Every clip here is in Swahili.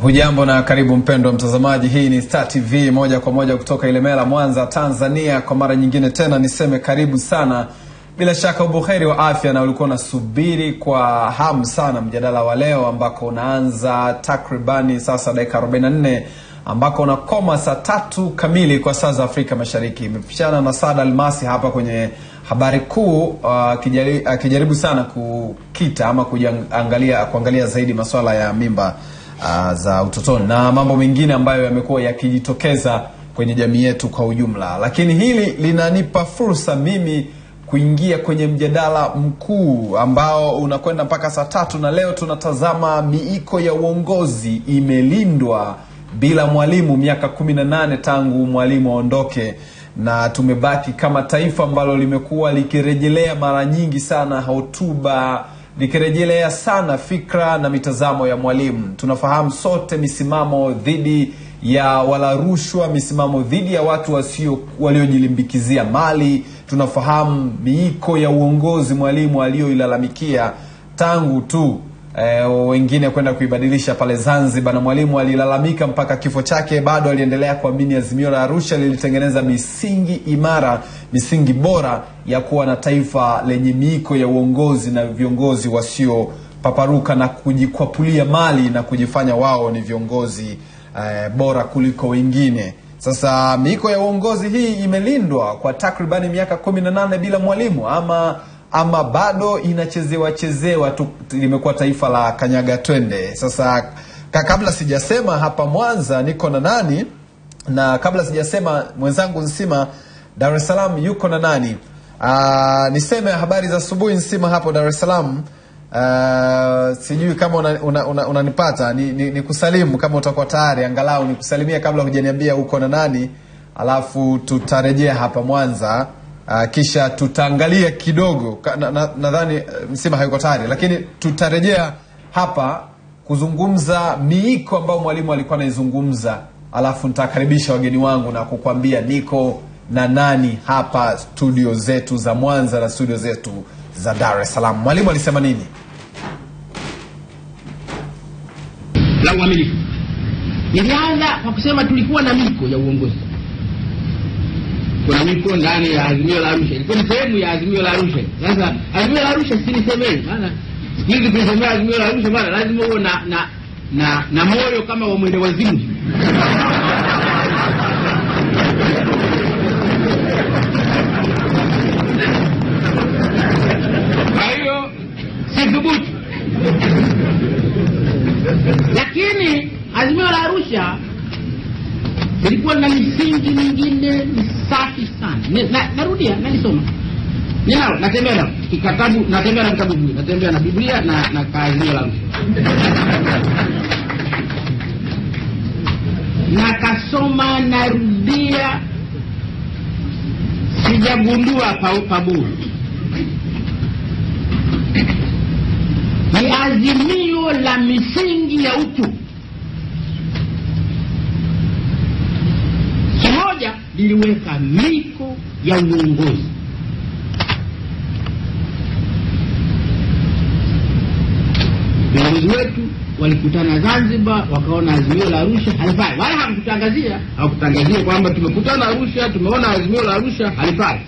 Hujambo na karibu mpendwa mtazamaji, hii ni Star TV moja kwa moja kutoka Ilemela, Mwanza, Tanzania. Kwa mara nyingine tena niseme karibu sana. Bila shaka ubuheri wa afya na ulikuwa unasubiri kwa hamu sana mjadala wa leo ambako unaanza takribani sasa dakika 44 ambako unakoma saa 3 kamili kwa saa za Afrika Mashariki. Imepishana na Saad Almasi hapa kwenye habari kuu, akijaribu sana kukita ama kuangalia zaidi masuala ya mimba za utotoni na mambo mengine ambayo yamekuwa yakijitokeza kwenye jamii yetu kwa ujumla. Lakini hili linanipa fursa mimi kuingia kwenye mjadala mkuu ambao unakwenda mpaka saa 3, na leo tunatazama miiko ya uongozi imelindwa bila mwalimu, miaka 18 tangu mwalimu aondoke, na tumebaki kama taifa ambalo limekuwa likirejelea mara nyingi sana hotuba, likirejelea sana fikra na mitazamo ya mwalimu. Tunafahamu sote misimamo dhidi ya wala rushwa, misimamo dhidi ya watu waliojilimbikizia mali. Tunafahamu miiko ya uongozi mwalimu alioilalamikia tangu tu wengine kwenda kuibadilisha pale Zanzibar, na mwalimu alilalamika mpaka kifo chake. Bado aliendelea kuamini Azimio la Arusha lilitengeneza misingi imara, misingi bora ya kuwa na taifa lenye miiko ya uongozi na viongozi wasio paparuka na kujikwapulia mali na kujifanya wao ni viongozi bora kuliko wengine. Sasa miiko ya uongozi hii imelindwa kwa takribani miaka 18 bila mwalimu, ama bado inachezewa tu, limekuwa taifa la kanyaga twende. Sasa kabla sijasema hapa Mwanza niko na nani, na kabla sijasema mwenzangu Nsima Dar es Salaam yuko na nani, niseme habari za asubuhi Nsima hapo Dar es Salaam. Sijui kama unanipata, ni kusalimu kama utakuwa tayari, angalau nikusalimia kabla hujaniambia uko na nani, alafu tutarejea hapa Mwanza. Kisha tutaangalia kidogo, nadhani Msima hayuko tayari, lakini tutarejea hapa kuzungumza miiko ambao mwalimu alikuwa anaizungumza, alafu nitakaribisha wageni wangu na kukwambia niko na nani hapa studio zetu za Mwanza na studio zetu za Dar es Salaam. Mwalimu alisema nini? La uaminifu. Nilianza kwa kusema tulikuwa na miko ya uongozi. Kuna miko ndani ya Azimio la Arusha. Ilikuwa ni sehemu ya Azimio la Arusha. Sasa Azimio la Arusha si nisemeni, maana hizi kusemea Azimio la Arusha bana lazima uwe na moyo kama wa mwende wazimu. Thubutu. Lakini Azimio la Arusha ilikuwa na misingi mingine safi sana. Narudia, nalisoma. Natembea na kitabu, natembea na kitabu, natembea na Biblia na Azimio la Arusha. Nakasoma, narudia, sijagundua paburu. Ni azimio la misingi ya utu. Kimoja liliweka miko ya uongozi. Viongozi wetu walikutana Zanzibar, wakaona Azimio la Arusha halifai. Wala hawakutangazia kwamba tumekutana Arusha, tumeona Azimio la Arusha halifai.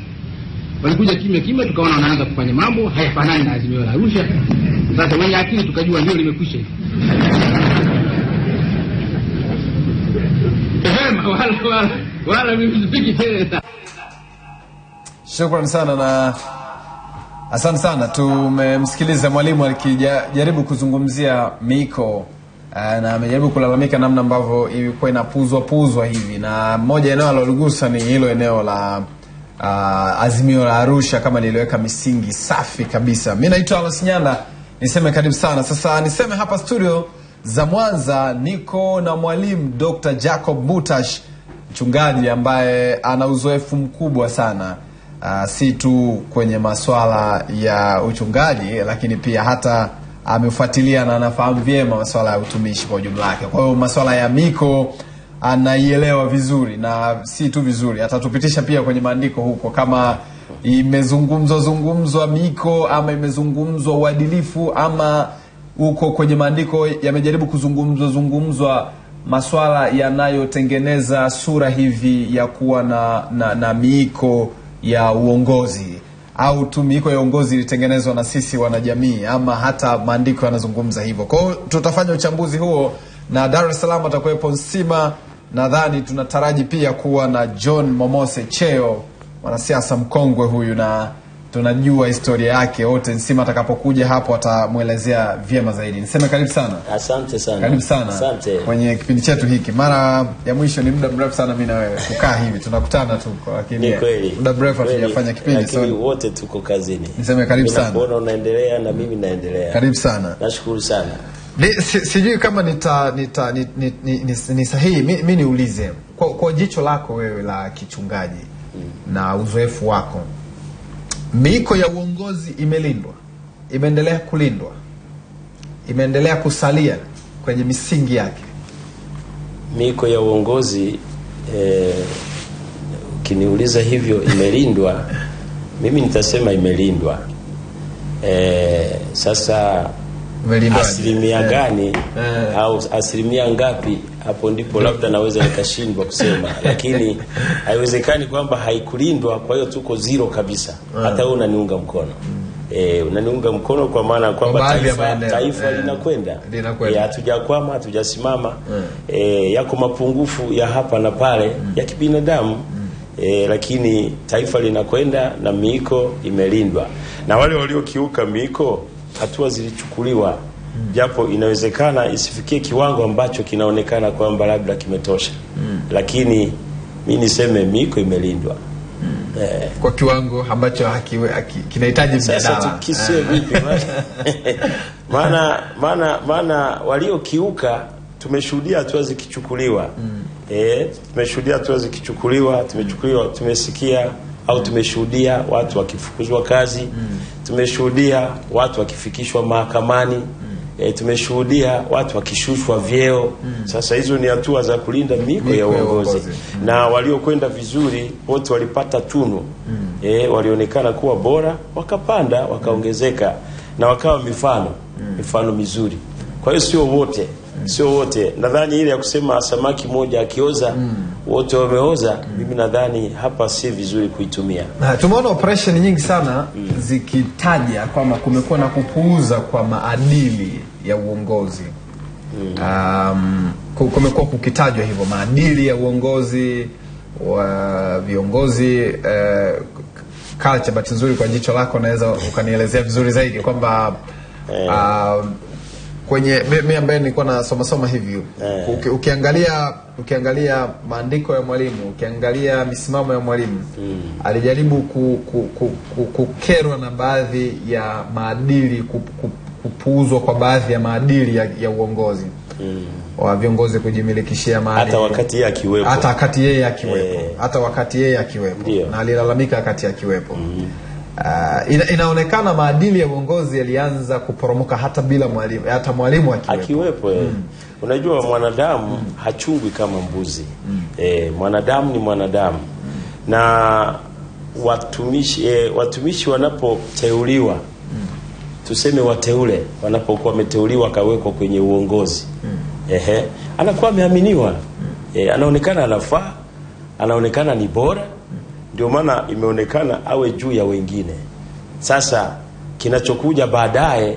Walikuja kimya tukaona wanaanza kufanya mambo hayafanani na Azimio la Arusha. Sasa wenye akili tukajua ndio limekwisha hivi. Wala mimi sipiki tena. Shukrani sana na asante sana. Tumemsikiliza mwalimu alikijaribu kuzungumzia miko na amejaribu kulalamika namna ambavyo ilikuwa inapuzwa hivi, na moja eneo aliligusa ni hilo eneo la Azimio la Arusha kama niliweka misingi safi kabisa. Mimi naitwa Alas Nyanda, niseme karibu sana. Sasa niseme hapa studio za Mwanza niko na mwalimu Dr. Jacob Mutash, mchungaji ambaye ana uzoefu mkubwa sana, si tu kwenye masuala ya uchungaji, lakini pia hata amefuatilia na anafahamu vyema masuala ya utumishi kwa ujumla wake. Kwa hiyo masuala ya miko anaielewa vizuri, na si tu vizuri, atatupitisha pia kwenye maandiko huko kama imezungumzwa miko ama imezungumzwa uadilifu ama huko kwenye maandiko yamejaribu kuzungumzwa masuala yanayotengeneza sura hivi ya kuwa na miiko ya uongozi, au tu miiko ya uongozi ilitengenezwa na sisi wanajamii, ama hata maandiko yanazungumza hivyo. Kwa hiyo tutafanya uchambuzi huo, na Dar es Salaam atakuwepo Nsima. Nadhani tunataraji pia kuwa na John Momose Cheo, mwanasiasa mkongwe huyu, na tunajua historia yake. Wote Nsima atakapokuja hapo atamuelezea vyema zaidi. Niseme karibu sana. Asante sana. Karibu sana. Asante. Kwenye kipindi chetu hiki. Mara ya mwisho ni muda mrefu sana mimi na wewe kukaa hivi. Tunakutana tu, lakini muda mrefu hatujafanya kipindi. So wote tuko kazini. Niseme karibu sana. Mbona unaendelea na mimi naendelea. Karibu sana. Nashukuru sana. Sijui kama ni sahihi mimi niulize kwa jicho lako wewe la kichungaji na uzoefu wako, miiko ya uongozi imelindwa, imeendelea kulindwa, imeendelea kusalia kwenye misingi yake? Miiko ya uongozi ukiniuliza hivyo imelindwa, mimi nitasema imelindwa. Sasa asilimia gani au asilimia ngapi, hapo ndipo labda naweza nikashindwa kusema. Lakini haiwezekani kwamba haikulindwa kwa hiyo tuko zero kabisa. Hata wewe unaniunga mkono. Unaniunga mkono kwa maana kwamba taifa linakwenda. Hatujakwama, hatujasimama. Yako mapungufu ya hapa na pale ya kibinadamu. Lakini taifa linakwenda na miiko imelindwa. Na wale waliokiuka miiko, hatua zilichukuliwa, japo inawezekana isifikie kiwango ambacho kinaonekana kwamba labda kimetosha. Lakini mimi niseme miiko imelindwa. Kwa kiwango ambacho kinahitaji mjadala. Sasa tukisie vipi? Maana waliokiuka tumeshuhudia hatua zikichukuliwa. Tumeshuhudia hatua zikichukuliwa, tumesikia au tumeshuhudia watu wakifukuzwa kazi, tumeshuhudia watu wakifikishwa mahakamani, tumeshuhudia watu wakishushwa vyeo. Sasa hizo ni hatua za kulinda miiko ya uongozi. Na waliokwenda vizuri wote walipata tunu. Walionekana kuwa bora, wakapanda, wakaongezeka, na wakawa mifano mizuri. Kwa hiyo sio wote. Nadhani ile ya kusema samaki moja akioza wote wameoza, mimi nadhani hapa si vizuri kuitumia. Tumeona operation nyingi sana zikitaja kwamba kumekuwa na kupuuza kwa maadili ya uongozi. Kumekuwa kukitajwa hivyo maadili ya uongozi wa viongozi. Culture, bahati nzuri kwa jicho lako naweza ukanielezea vizuri zaidi kwamba kwenye mimi ambaye nilikuwa nasoma hivi, ukiangalia maandiko ya Mwalimu, ukiangalia misimamo ya Mwalimu, alijaribu kukerwa na baadhi ya maadili, kupuuzwa kwa baadhi ya maadili ya uongozi. Wa viongozi kujimilikishia maadili hata wakati yeye akiwepo. Hata wakati yeye akiwepo. Na alilalamika wakati akiwepo. Inaonekana maadili ya uongozi yalianza kuporomoka hata bila mwalimu, hata mwalimu akiwepo. Unajua mwanadamu hachungwi kama mbuzi. Mwanadamu ni mwanadamu. Na watumishi wanapoteuliwa, tuseme wateule wanapokuwa wameteuliwa kawekwa kwenye uongozi, anakuwa ameaminiwa. Anaonekana anafaa, anaonekana ni bora. Ndio maana imeonekana awe juu ya wengine. Sasa kinachokuja baadaye,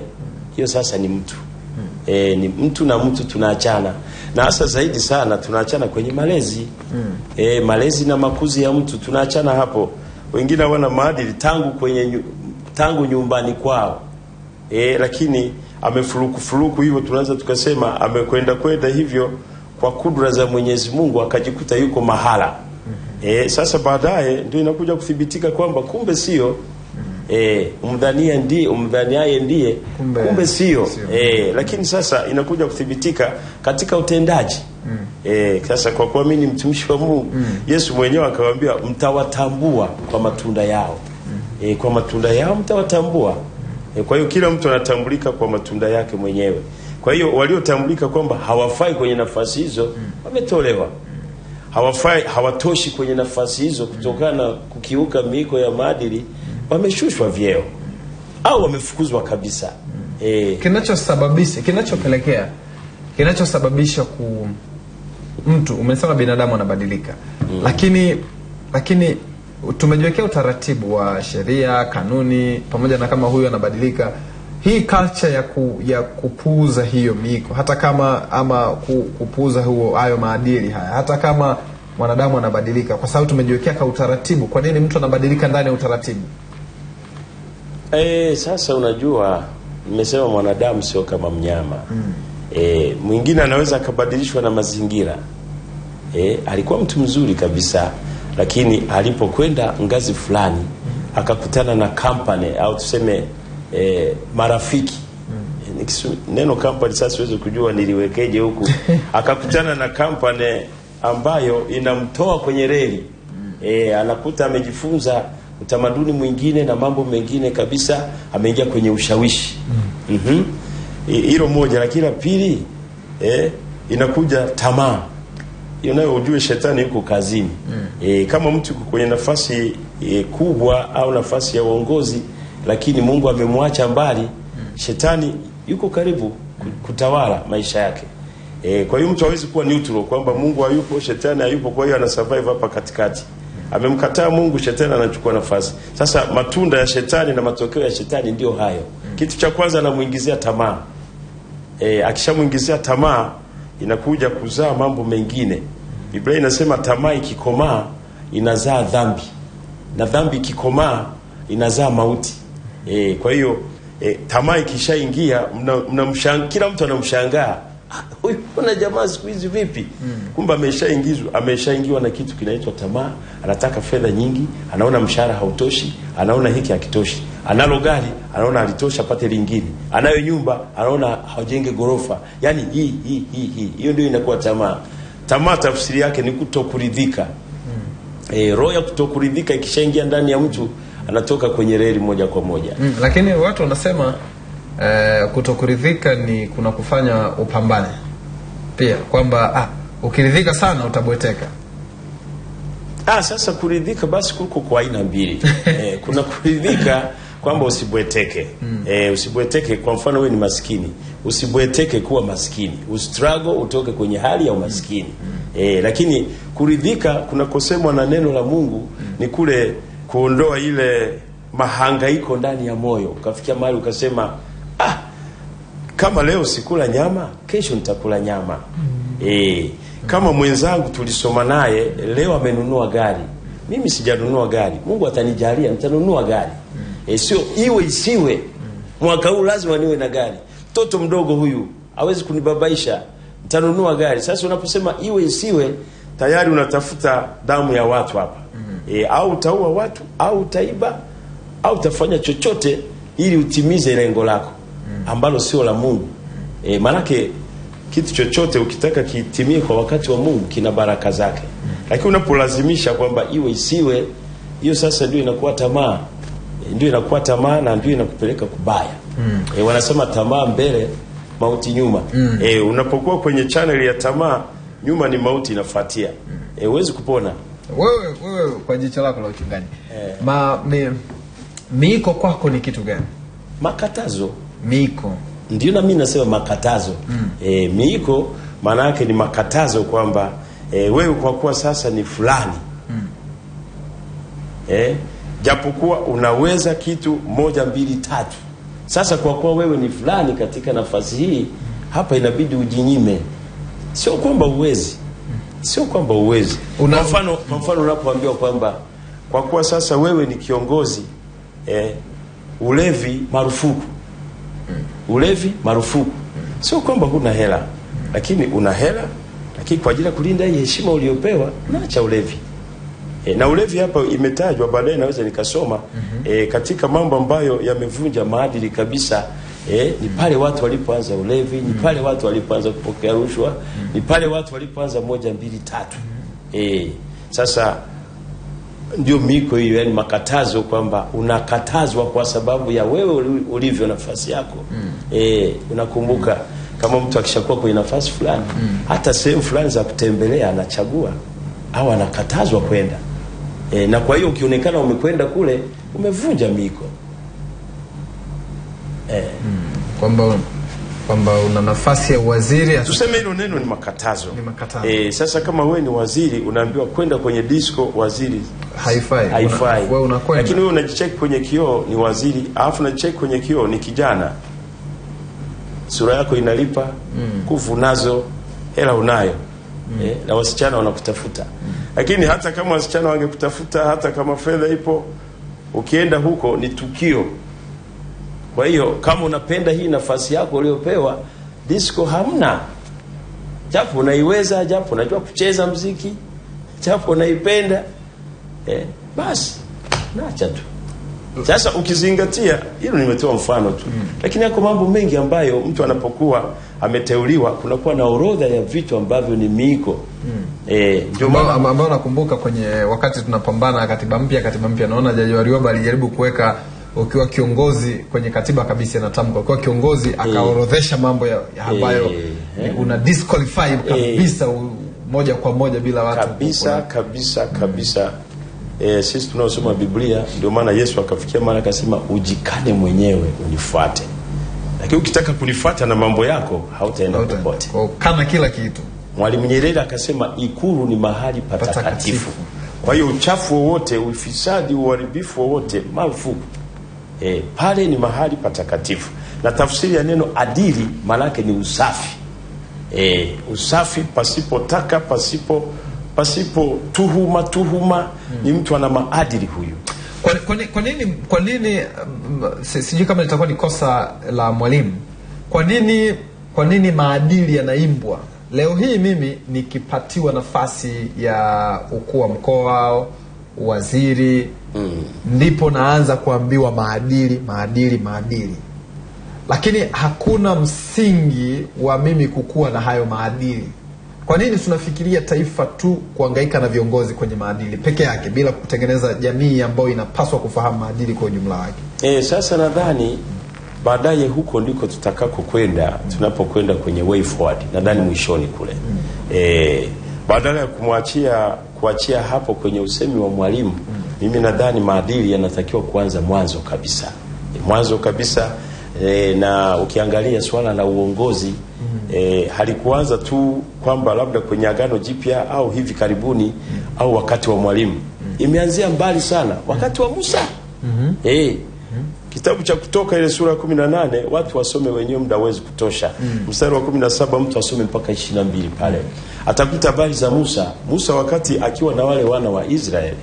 hiyo sasa ni mtu. Ni mtu na mtu tunaachana. Na hasa zaidi sana tunaachana kwenye malezi. Malezi na makuzi ya mtu tunaachana hapo. Wengine wana maadili tangu nyumbani kwao. Lakini amefuruku hivyo, tunaweza tukasema amekwenda hivyo kwa kudura za Mwenyezi Mungu, akajikuta yuko mahala. Sasa baadaye ndio inakuja kuthibitika kwamba kumbe sio. Umdhaniaye ndiye kumbe sio. Lakini sasa inakuja kuthibitika katika utendaji. Sasa kwa kuamini mtumishi wa Mungu, Yesu mwenyewe akawaambia mtawatambua kwa matunda yao. Kwa matunda yao mtawatambua. Kwa hiyo kila mtu anatambulika kwa matunda yake mwenyewe. Kwa hiyo waliotambulika kwamba hawafai kwenye nafasi hizo wametolewa. Hawatoshi kwenye nafasi hizo kutokana na kukiuka miiko ya maadili, wameshushwa vyeo au wamefukuzwa kabisa. kinachosababisha mtu, umesema binadamu anabadilika. Lakini tumejiwekea utaratibu wa sheria, kanuni, pamoja na kama huyu anabadilika, hii culture ya kupuuza hiyo miiko, hata kama kupuuza hayo maadili haya, hata kama mwanadamu anabadilika, kwa sababu tumejiwekea kwa utaratibu. Kwa nini mtu anabadilika ndani ya utaratibu? Sasa unajua, nimesema mwanadamu sio kama mnyama. Mwingine anaweza akabadilishwa na mazingira. Alikuwa mtu mzuri kabisa, lakini alipokwenda ngazi fulani akakutana na company au tuseme marafiki. Neno company sasa siwezi kujua niliwekeje huku. Akakutana na company ambayo inamtoa kwenye reli. Anakuta amejifunza utamaduni mwingine na mambo mengine kabisa, ameingia kwenye ushawishi. Hilo moja. Lakini la pili, inakuja tamaa. Nayo ujue shetani yuko kazini. Kama mtu kwenye nafasi kubwa au nafasi ya uongozi, lakini Mungu amemwacha mbali, shetani yuko karibu kutawala maisha yake. Kwa hiyo mtu hawezi kuwa neutral kwamba Mungu hayupo, shetani hayupo, kwa hiyo ana survive hapa katikati. Amemkataa Mungu, shetani anachukua nafasi. Sasa matunda ya shetani na matokeo ya shetani ndio hayo. Kitu cha kwanza anamuingizia tamaa. Akishamuingizia tamaa, inakuja kuzaa mambo mengine. Biblia inasema tamaa ikikomaa inazaa dhambi, na dhambi ikikomaa inazaa mauti. Kwa hiyo tamaa ikishaingia, kila mtu anamshangaa, huyu kuna jamaa siku hizi vipi? Kumbe ameshaingiwa na kitu kinaitwa tamaa. Anataka fedha nyingi, anaona mshahara hautoshi, anaona hiki hakitoshi. Analo gari, anaona halitosha apate lingine. Anayo nyumba, anaona hajenge gorofa. Yaani hiyo ndio inakuwa tamaa. Tamaa tafsiri yake ni kutokuridhika. Roho ya kutokuridhika ikishaingia ndani ya mtu, anatoka kwenye reli moja kwa moja. Lakini watu wanasema kutokuridhika ni kuna kufanya upambane pia, kwamba ukiridhika sana utabweteka. Sasa kuridhika basi kuko kwa aina mbili. Kuna kuridhika kwamba usibweteke. Usibweteke, kwa mfano wewe ni maskini, usibweteke kuwa maskini, ustruggle utoke kwenye hali ya umaskini. Lakini kuridhika kunakosemwa na neno la Mungu ni kule kuondoa ile mahangaiko ndani ya moyo. Ukafikia mahali ukasema, kama leo sikula nyama, kesho nitakula nyama. Kama mwenzangu tulisoma naye leo amenunua gari, mimi sijanunua gari, Mungu atanijalia nitanunua gari. Sio iwe isiwe, mwaka huu lazima niwe na gari. Mtoto mdogo huyu hawezi kunibabaisha, nitanunua gari. Sasa unaposema iwe isiwe, tayari unatafuta damu ya watu hapa. Au utaua watu, au utaiba, au utafanya chochote ili utimize lengo lako ambalo sio la Mungu. Manake kitu chochote ukitaka kitimie kwa wakati wa Mungu kina baraka zake. Lakini unapolazimisha kwamba iwe isiwe, hiyo sasa ndio inakuwa tamaa. Ndio inakuwa tamaa na ndio inakupeleka kubaya. Wanasema tamaa mbele, mauti nyuma. Unapokuwa kwenye channel ya tamaa, nyuma ni mauti inafuatia. Huwezi kupona. Wewe kwa jicho lako la uchungaji, miiko kwako ni kitu gani? Makatazo. Miiko. Ndio na mimi nasema makatazo. Miiko maana yake ni makatazo kwamba wewe kwa kuwa sasa ni fulani. Japokuwa unaweza kitu 1, 2, 3. Sasa kwa kuwa wewe ni fulani katika nafasi hii, hapa inabidi ujinyime. Sio kwamba uwezi. Sio kwamba uwezi. Kwa mfano unapoambiwa kwamba kwa kuwa sasa wewe ni kiongozi, ulevi marufuku. Ulevi marufuku. Sio kwamba huna hela, lakini una hela, lakini kwa ajili ya kulinda hii heshima uliyopewa, unaacha ulevi. Na ulevi hapa imetajwa, baadaye naweza nikasoma katika mambo ambayo yamevunja maadili kabisa. Ni pale watu walipoanza ulevi, ni pale watu walipoanza kupokea rushwa, ni pale watu walipoanza 1, 2, 3. Sasa ndio miko hiyo, yani makatazo, kwamba unakatazwa kwa sababu ya wewe ulivyo nafasi yako. Unakumbuka kama mtu akishakuwa kwenye nafasi fulani, hata sehemu fulani za kutembelea anachagua au anakatazwa kwenda. Na kwa hiyo ukionekana umekwenda kule, umevunja miko. kwamba una nafasi ya waziri, tuseme hilo neno ni makatazo. Ni makatazo. Sasa kama wewe ni waziri unaambiwa kwenda kwenye disco, waziri haifai. Wewe unakwenda. Lakini wewe unajicheck kwenye kioo ni waziri, alafu unajicheck kwenye kioo ni kijana. Sura yako inalipa, nguvu nazo, hela unayo. Na wasichana wanakutafuta. Lakini hata kama wasichana wangekutafuta, hata kama fedha ipo, ukienda huko ni tukio. Kwa hiyo kama unapenda hii nafasi yako uliyopewa, disco hamna. Japo unaiweza, japo unajua kucheza muziki, japo unaipenda, basi naacha tu. Sasa ukizingatia hilo, nimetoa mfano tu. Lakini yako mambo mengi ambayo mtu anapokuwa ameteuliwa kunakuwa na orodha ya vitu ambavyo ni miiko. Ndio maana ambao nakumbuka kwenye wakati tunapambana katiba mpya, naona Jaji Warioba alijaribu kuweka ukiwa kiongozi kwenye katiba kabisa, na tamko ukiwa kiongozi akaorodhesha mambo ambayo una disqualify kabisa moja kwa moja bila watu kabisa. Sisi tunaosoma Biblia, ndio maana Yesu akafikia mara akasema ujikane mwenyewe unifuate. Lakini ukitaka kunifuata na mambo yako hautaenda popote. Kama kila kitu. Mwalimu Nyerere akasema Ikulu ni mahali patakatifu. Kwa hiyo uchafu wowote, ufisadi, uharibifu wowote marufuku. Pale ni mahali patakatifu. Na tafsiri ya neno adili maana yake ni usafi. Usafi pasipo pasipo tuhuma, ni mtu ana maadili huyu. Kwa nini sijui kama litakuwa ni kosa la mwalimu. Kwa nini maadili yanaimbwa? Leo hii mimi nikipatiwa nafasi ya ukuu wa mkoa, waziri, ndipo naanza kuambiwa maadili. Lakini hakuna msingi wa mimi kukua na hayo maadili. Kwa nini tunafikiria taifa tu kuhangaika na viongozi kwenye maadili peke yake bila kutengeneza jamii ambayo inapaswa kufahamu maadili kwa ujumla wake? Sasa nadhani baadaye huko ndiko tutakako kwenda, tunapokwenda kwenye way forward, nadhani mwishoni kule. Badala ya kuachia hapo kwenye usemi wa mwalimu, mimi nadhani maadili yanatakiwa kuanza mwanzo kabisa. Na ukiangalia swala la uongozi, halikuanza tu kwamba labda kwenye Agano Jipya au hivi karibuni au wakati wa mwalimu. Imeanzia mbali sana wakati wa Musa. Kitabu cha Kutoka ile sura 18 watu wasome wenyewe, muda hauwezi kutosha. Mstari wa 17 mtu asome mpaka 22 pale. Atakuta habari za Musa wakati akiwa na wale wana wa Israeli.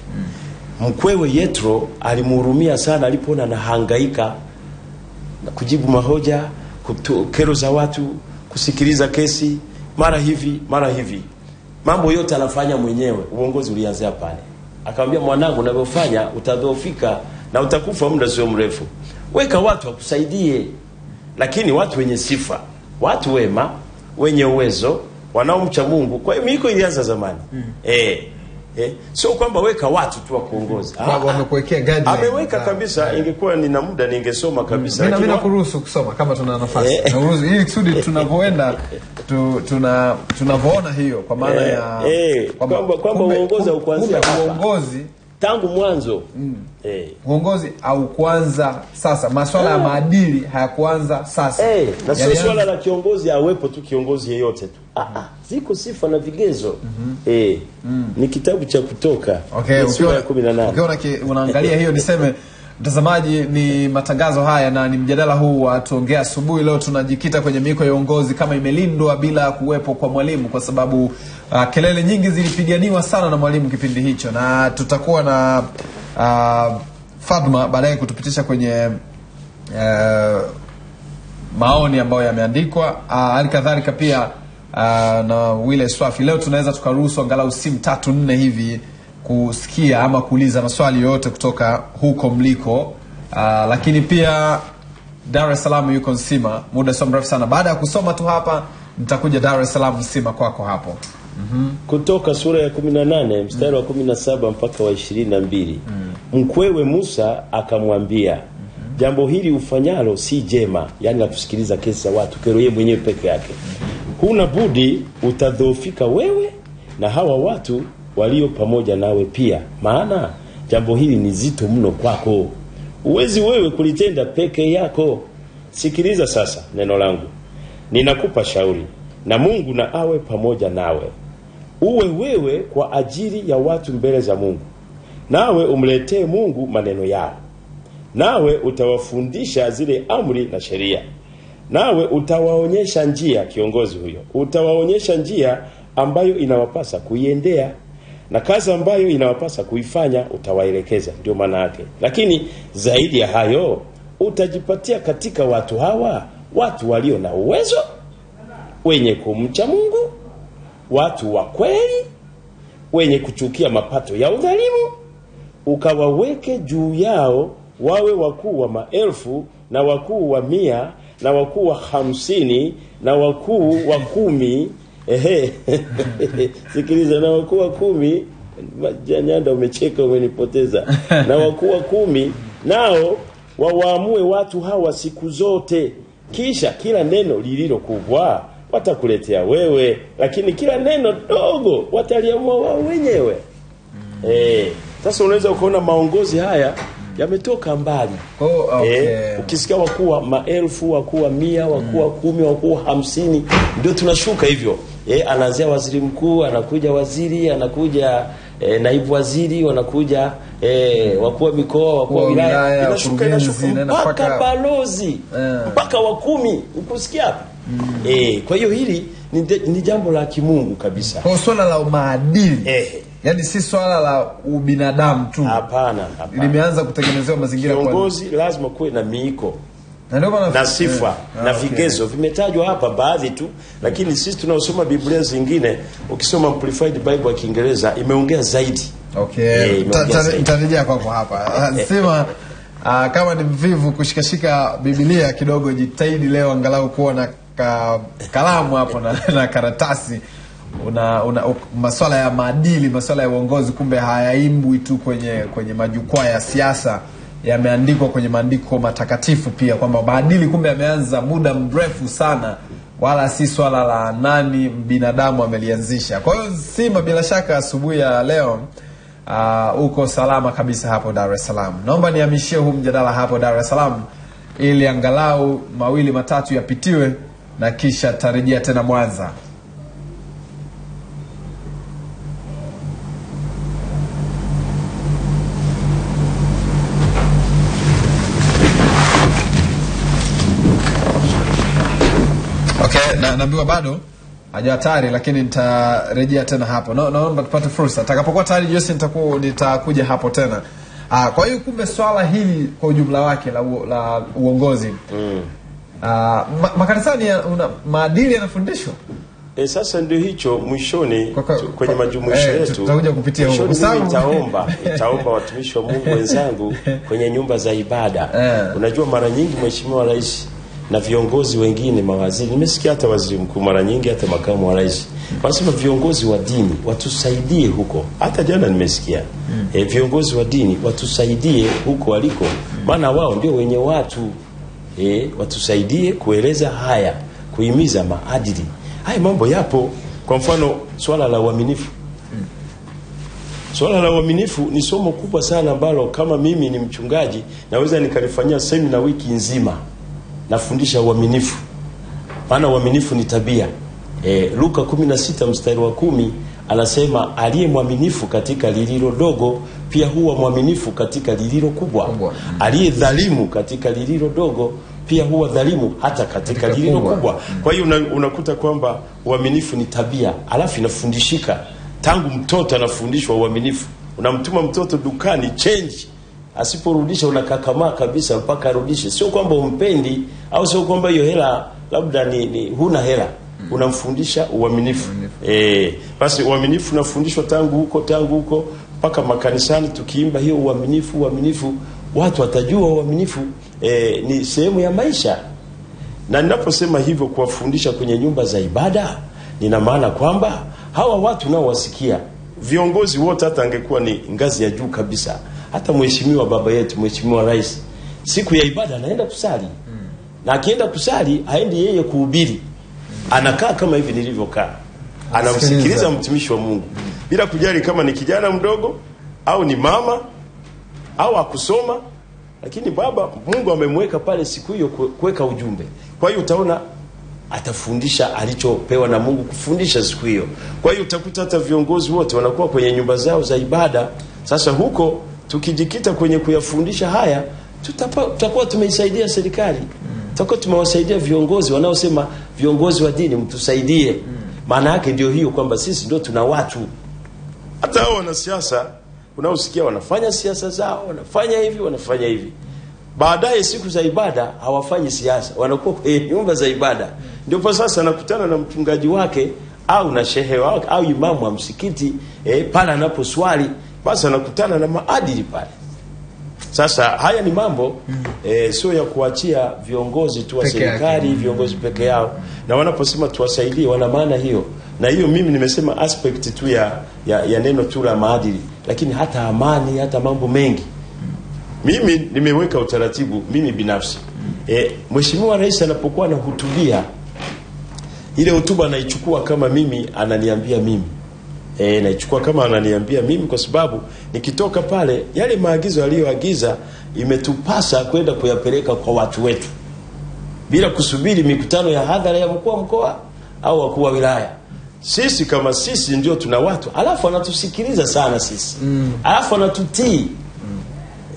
Mkwewe Yetro alimhurumia sana alipoona anahangaika na kujibu mahoja, kero za watu, kusikiliza kesi, mara hivi. Mambo yote anafanya mwenyewe. Uongozi ulianzia pale. Akamwambia, mwanangu, unavyofanya utadhoofika na utakufa muda sio mrefu. Weka watu wakusaidie, lakini watu wenye sifa, watu wema, wenye uwezo, wanaomcha Mungu. Kwa hiyo miiko ilianza zamani. Sio kwamba weka watu tu wa kuongoza. Wamekuwekea guidelines. Ameweka kabisa. Ingekuwa nina muda ningesoma kabisa. Mimi nakuruhusu kusoma kama tuna nafasi. Nakuruhusu ili kusudi tunavyoenda tunavyoona hiyo, kwa maana ya kwamba uongozi au kuanzia uongozi tangu mwanzo. Uongozi au kuanza sasa. Masuala ya maadili hayakuanza sasa. Na sio swala la kiongozi awepo tu kiongozi yeyote tu. Ziko sifa na vigezo. Ni kitabu cha Kutoka. Sura ya 18. Unaangalia hiyo, niseme mtazamaji, ni matangazo haya na ni mjadala huu wa Tuongea Asubuhi. Leo tunajikita kwenye miiko ya uongozi kama imelindwa bila kuwepo kwa mwalimu, kwa sababu kelele nyingi zilipiganiwa sana na mwalimu kipindi hicho. Na tutakuwa na Fatma baadaye kutupitisha kwenye maoni ambayo yameandikwa. Halikadhalika pia na Wile Swafi. Leo tunaweza tukaruhusu angalau simu 3-4 hivi kusikia ama kuuliza maswali yote kutoka huko mliko. Lakini pia Dar es Salaam yuko Nsima, muda sio mrefu sana. Baada ya kusoma tu hapa nitakuja Dar es Salaam Nsima kwako hapo. Kutoka sura ya 18 mstari wa 17 mpaka wa 22. Mkwewe Musa akamwambia, jambo hili ufanyalo si jema, yani la kusikiliza kesi za watu, kero yeye mwenyewe peke yake. Huna budi utadhoofika wewe na hawa watu walio pamoja nawe pia, maana jambo hili ni zito mno kwako. Uwezi wewe kulitenda peke yako. Sikiliza sasa neno langu. Ninakupa shauri, na Mungu na awe pamoja nawe. Uwe wewe kwa ajili ya watu mbele za Mungu. Nawe umletee Mungu maneno yao. Nawe utawafundisha zile amri na sheria. Nawe utawaonyesha njia, kiongozi huyo. Utawaonyesha njia ambayo inawapasa kuiendea, na kazi ambayo inawapasa kuifanya utawaelekeza. Ndio maana yake. Lakini zaidi ya hayo, utajipatia katika watu hawa watu walio na uwezo, wenye kumcha Mungu, watu wa kweli, wenye kuchukia mapato ya udhalimu. Ukawaweke juu yao, wawe wakuu wa 1000 na wakuu wa 100 na wakuu wa 50 na wakuu wa 10. Sikiliza, na wakuu wa 10. Nyanda umecheka, umenipoteza. Na wakuu wa 10 nao wawaamue watu hawa siku zote. Kisha kila neno lililo kubwa watakuletea wewe, lakini kila neno dogo wataliamua wao wenyewe. Sasa unaweza kuona maongozi haya yametoka mbali. Ukisikia wakuu wa 1000, wakuu wa 100, wakuu wa 10, wakuu wa 50, ndio tunashuka hivyo. Anaanzia waziri mkuu, anakuja waziri, anakuja naibu waziri, wanakuja wakuu wa mikoa, wakuu wa wilaya, inashuka mpaka balozi, mpaka wa 10. Ukusikia hapo? Kwa hiyo hili ni jambo la kimungu kabisa. Kwa swala la maadili. Yaani si swala la ubinadamu tu. Hapana. Limeanza kutengenezewa mazingira kwa kiongozi. Lazima kuwe na miiko na sifa na vigezo. Vimetajwa hapa baadhi tu, lakini sisi tunaosoma Biblia zingine, ukisoma Amplified Bible ya Kiingereza imeongea zaidi. Nitarejea kwako hapa. Sema kama ni mvivu kushikashika Biblia kidogo, jitahidi leo angalau kuwa na kalamu hapo na karatasi. Masuala ya maadili, masuala ya uongozi kumbe hayaimbwi tu kwenye majukwaa ya siasa, yameandikwa kwenye maandiko matakatifu pia, kwamba maadili kumbe yameanza muda mrefu sana, wala si swala la nani binadamu amelianzisha. Kwa hiyo Sima, bila shaka asubuhi ya leo uko salama kabisa hapo Dar es Salaam. Naomba nihamishie huu mjadala hapo Dar es Salaam ili angalau 2 matatu yapitiwe, na kisha tarejea tena Mwanza. Naambiwa bado hajatari, lakini nitarejea tena hapo. Naomba tupate fursa. Atakapokuwa tayari Jesse nitakuja hapo tena. Kwa hiyo kumbe swala hili kwa ujumla wake la uongozi. Makanisani maadili yanafundishwa. Sasa ndio hicho mwishoni kwenye majumuisho yetu. Tutakuja kupitia huko. Itaomba watumishi wa Mungu wenzangu kwenye nyumba za ibada. Unajua mara nyingi Mheshimiwa Rais na viongozi wengine, mawaziri, nimesikia hata waziri mkuu mara nyingi, hata makamu wa rais, wanasema viongozi wa dini watusaidie huko. Hata jana nimesikia viongozi wa dini watusaidie huko waliko, maana wao ndio wenye watu. Watusaidie kueleza haya, kuhimiza maadili. Haya mambo yapo. Kwa mfano swala la uaminifu. Swala la uaminifu ni somo kubwa sana ambalo kama mimi ni mchungaji naweza nikalifanyia semina wiki nzima. Nafundisha uaminifu. Maana uaminifu ni tabia. Luka 16 mstari wa 10 anasema aliye mwaminifu katika lililo dogo pia huwa mwaminifu katika lililo kubwa. Aliye dhalimu katika lililo dogo pia huwa dhalimu hata katika lililo kubwa. Kwa hiyo unakuta kwamba uaminifu ni tabia, alafu inafundishika. Tangu mtoto anafundishwa uaminifu. Unamtuma mtoto dukani change, asiporudisha unakakamaa kabisa mpaka arudishe. Sio kwamba umpendi au sio kwamba hiyo hela labda ni huna hela. Unamfundisha uaminifu. Basi uaminifu unafundishwa tangu huko mpaka makanisani tukiimba hiyo uaminifu, watu watajua uaminifu ni sehemu ya maisha. Na ninaposema hivyo kuwafundisha kwenye nyumba za ibada, nina maana kwamba hawa watu nao wasikia. Viongozi wote hata angekuwa ni ngazi ya juu kabisa, hata mheshimiwa baba yetu, mheshimiwa rais, siku ya ibada anaenda kusali. Na akienda kusali haendi yeye kuhubiri. Anakaa kama hivi nilivyokaa. Anamsikiliza mtumishi wa Mungu. Bila kujali kama ni kijana mdogo au ni mama au akusoma lakini baba Mungu amemweka pale siku hiyo kuweka ujumbe. Kwa hiyo utaona atafundisha alichopewa na Mungu kufundisha siku hiyo. Kwa hiyo utakuta hata viongozi wote wanakuwa kwenye nyumba zao za ibada. Sasa huko tukijikita kwenye kuyafundisha haya, tutakuwa tumeisaidia serikali. Tutakuwa tumewasaidia viongozi wanaosema viongozi wa dini mtusaidie. Maana yake ndio hiyo kwamba sisi ndio tuna watu. Hata hao wanasiasa unaosikia wanafanya siasa zao, wanafanya hivi. Baadaye siku za ibada hawafanyi siasa, wanakuwa kwenye nyumba za ibada. Ndipo sasa anakutana na mchungaji wake au na shehe wake au imamu wa msikiti pale anaposwali, basi anakutana na maadili pale. Sasa haya ni mambo sio ya kuachia viongozi tu wa serikali, viongozi peke yao. Na wanaposema tuwasaidie, wana maana hiyo. Na hiyo mimi nimesema aspect tu ya neno tu la maadili, lakini hata amani, hata mambo mengi. Mimi nimeweka utaratibu mimi binafsi. Mheshimiwa Rais anapokuwa anahutubia, ile hotuba naichukua kama mimi ananiambia mimi. Naichukua kama ananiambia mimi, kwa sababu nikitoka pale yale maagizo aliyoagiza imetupasa kwenda kuyapeleka kwa watu wetu, bila kusubiri mikutano ya hadhara ya mkuu wa mkoa au wakuu wa wilaya. Sisi kama sisi ndio tuna watu, alafu anatusikiliza sana sisi. Alafu anatutii.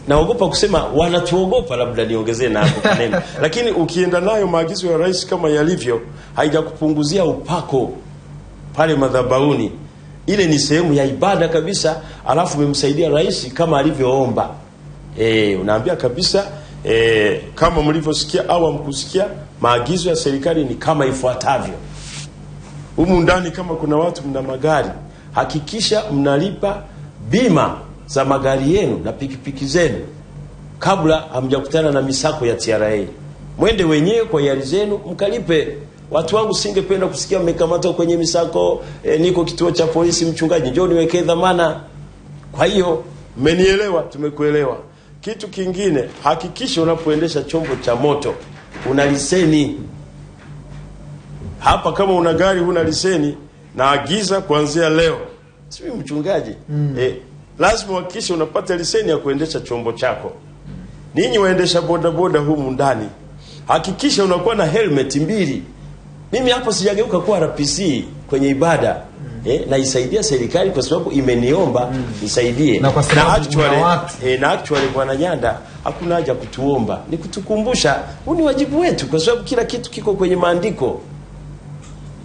Naogopa kusema wanatuogopa, labda niongezee na hapo neno. Lakini ukienda nayo maagizo ya Rais kama yalivyo, haijakupunguzia upako pale madhabahuni. Ile ni sehemu ya ibada kabisa, alafu umemsaidia Rais kama alivyoomba. Unaambia kabisa kama mlivyosikia au mkusikia, maagizo ya serikali ni kama ifuatavyo. Humu ndani kama kuna watu mna magari, hakikisha mnalipa bima za magari yenu na pikipiki zenu kabla hamjakutana na misako ya TRA. Mwende wenyewe kwa yari zenu mkalipe. Watu wangu, singependa kusikia mmekamatwa kwenye misako, niko kituo cha polisi, mchungaji njoo niwekee dhamana. Kwa hiyo mmenielewa, tumekuelewa. Kitu kingine, hakikisha unapoendesha chombo cha moto una leseni. Hapa kama una gari huna leseni, naagiza kuanzia leo, sio mchungaji, lazima uhakikishe unapata leseni ya kuendesha chombo chako. Ninyi waendesha bodaboda humu ndani, hakikisha unakuwa na helmet 2. Mimi hapo sijageuka kuwa RPC kwenye ibada. Naisaidia serikali kwa sababu imeniomba nisaidie. Na actually Bwana Nyanda hakuna haja kutuomba, ni kutukumbusha. Huu ni wajibu wetu kwa sababu kila kitu kiko kwenye maandiko.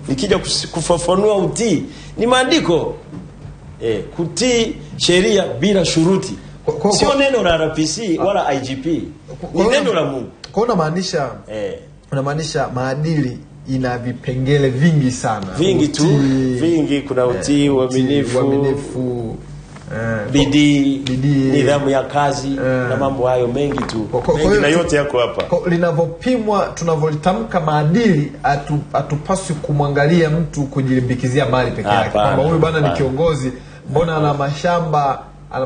Nikija kufafanua utii, ni maandiko. Kutii sheria bila shuruti. Sio neno la RPC wala IGP. Ni neno la Mungu. Kwa unamaanisha maadili ina vipengele vingi sana. Vingi tu, vingi. Kuna utii, uaminifu, bidii, nidhamu ya kazi na mambo hayo mengi tu. Mengi na yote yako hapa. Linavyopimwa, tunavyolitamka maadili, atupaswi kumwangalia mtu kujilimbikizia mali peke yake. Kwamba huyu bwana ni kiongozi, mbona ana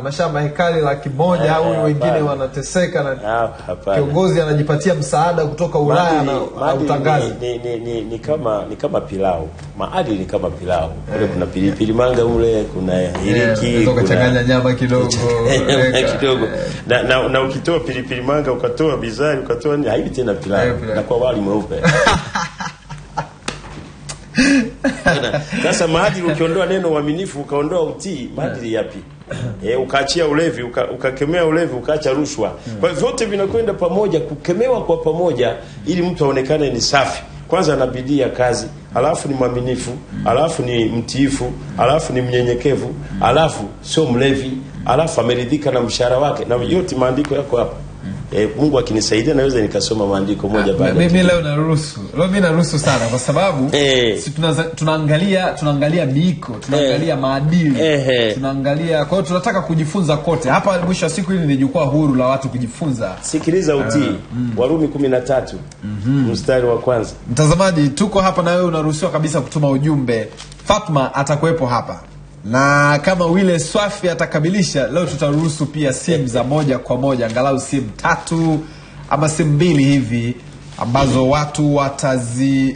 mashamba hekari 100,000 au wengine wanateseka na kiongozi anajipatia msaada kutoka Ulaya na utangazi. Ni kama pilau. Maadili ni kama pilau. Ule kuna pilipili manga, ule kuna iliki, kuna changanya nyama kidogo. Na ukitoa pilipili manga ukatoa bizari ukatoa ni haivi tena pilau. Na kwa wali mweupe. Sasa maadili, ukiondoa neno uaminifu ukaondoa utii, maadili yapi? Ukaachia ulevi, ukakemea ulevi, ukaacha rushwa. Kwa hivyo vyote vinakwenda pamoja, kukemewa kwa pamoja ili mtu aonekane ni safi. Kwanza ana bidii ya kazi, alafu ni mwaminifu, alafu ni mtiifu, alafu ni mnyenyekevu, alafu sio mlevi, alafu ameridhika na mshahara wake. Na yote maandiko yako hapa. Mungu akinisaidia naweza nikasoma maandiko moja baada. Mimi leo naruhusu sana kwa sababu si tunaangalia miiko, tunaangalia maadili, tunaangalia, kwa hiyo tunataka kujifunza kote. Hapa mwisho wa siku hili ni jukwaa huru la watu kujifunza. Sikiliza utii. Warumi 13 mstari wa 1. Mtazamaji, tuko hapa na wewe unaruhusiwa kabisa kutuma ujumbe. Fatma atakuwepo hapa. Na kama wile Swafi atakamilisha, leo tutaruhusu pia simu za moja kwa moja, angalau simu 3 ama simu 2 hivi, ambazo watu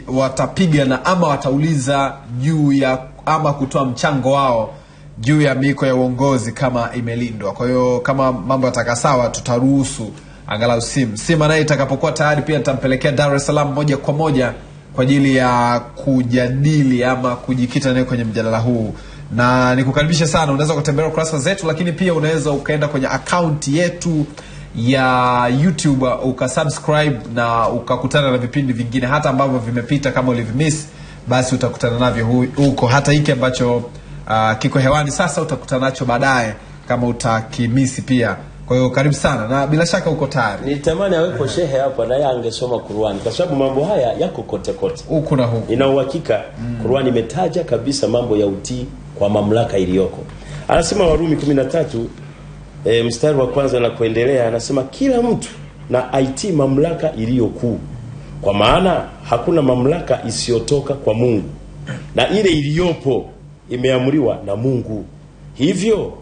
watapiga na ama watauliza juu ya ama kutoa mchango wao juu ya miko ya uongozi kama imelindwa. Kwa hiyo kama mambo yataka sawa, tutaruhusu angalau Sima naye itakapokuwa tayari pia nitampelekea Dar es Salaam moja kwa moja kwa ajili ya kujadili ama kujikita naye kwenye mjadala huu. Na nikukaribisha sana, unaweza kutembelea kurasa zetu, lakini pia unaweza ukaenda kwenye account yetu ya YouTube ukasubscribe na ukakutana na vipindi vingine hata ambavyo vimepita. Kama ulivimiss, basi utakutana navyo huko. Hata hiki ambacho kiko hewani sasa utakutana nacho baadaye kama utakimisi pia. Kwa hiyo karibu sana, na bila shaka uko tayari. Nitamani awepo shehe hapa na yeye angesoma Qur'an, kwa sababu mambo haya yako kote kote huko na huko. Ina uhakika Qur'an imetaja kabisa mambo ya utii kwa mamlaka iliyoko. Anasema Warumi 13 mstari wa kwanza na kuendelea, anasema kila mtu na aitii mamlaka iliyokuu, kwa maana hakuna mamlaka isiyotoka kwa Mungu, na ile iliyopo imeamriwa na Mungu. Hivyo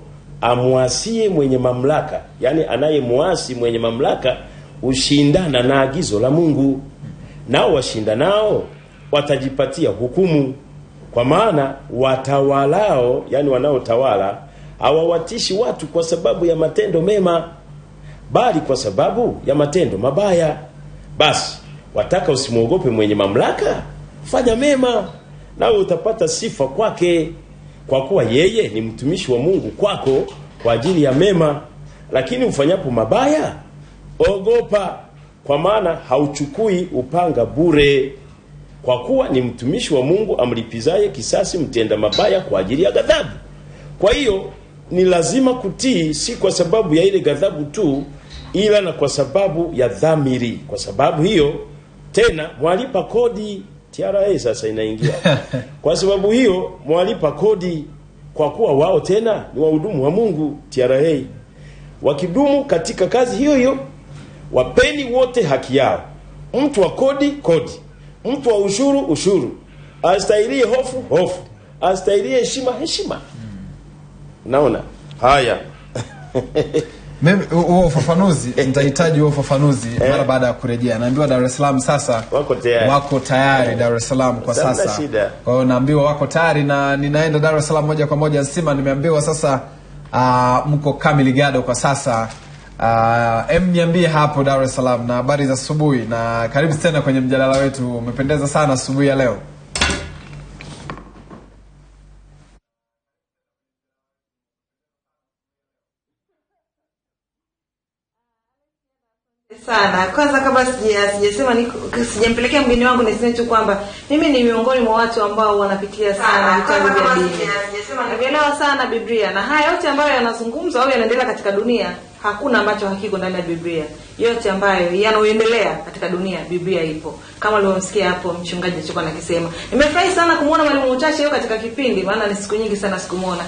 amwasie mwenye mamlaka, yani anayemuasi mwenye mamlaka ushindana na agizo la Mungu, nao washindanao watajipatia hukumu. Kwa maana watawalao, yani wanaotawala, hawawatishi watu kwa sababu ya matendo mema, bali kwa sababu ya matendo mabaya. Basi wataka usimuogope mwenye mamlaka? Fanya mema, nawe utapata sifa kwake, kwa kuwa yeye ni mtumishi wa Mungu kwako kwa ajili ya mema. Lakini ufanyapo mabaya, ogopa, kwa maana hauchukui upanga bure, kwa kuwa ni mtumishi wa Mungu amlipizaye kisasi mtenda mabaya kwa ajili ya ghadhabu. Kwa hiyo ni lazima kutii, si kwa sababu ya ile ghadhabu tu, ila na kwa sababu ya dhamiri. Kwa sababu hiyo tena mwalipa kodi, TRA sasa inaingia. Kwa sababu hiyo mwalipa kodi, kwa kuwa wao tena ni wahudumu wa Mungu, TRA. Wakidumu katika kazi hiyo hiyo, wapeni wote haki yao. Mtu wa kodi, kodi; mtu wa ushuru, ushuru; astahiliye hofu, hofu; astahiliye heshima, heshima. Naona haya. Mimi huo ufafanuzi nitahitaji huo ufafanuzi mara baada ya kurejea. Naambiwa Dar es Salaam sasa wako tayari Dar es Salaam kwa sasa. Kwa hiyo naambiwa wako tayari na ninaenda Dar es Salaam moja kwa moja. Sima nimeambiwa sasa mko kamili gado kwa sasa. Niambie hapo Dar es Salaam na habari za asubuhi, na karibu tena kwenye mjadala wetu. Umependeza sana asubuhi ya leo. Sana. Kwanza kabla sijasema sijampelekea mgeni wangu, niseme tu kwamba mimi ni miongoni mwa watu ambao wanapitia sana vitabu vya dini. Naelewa sana Biblia, na haya yote ambayo yanazungumzwa au yanaendelea katika dunia, hakuna ambacho hakiko ndani ya Biblia. Yote ambayo yanayoendelea katika dunia, Biblia ipo. Kama ulivyomsikia hapo mchungaji alichokuwa anakisema. Nimefurahi sana kumuona Mwalimu Uchache yuko katika kipindi, maana ni siku nyingi sana sikumuona.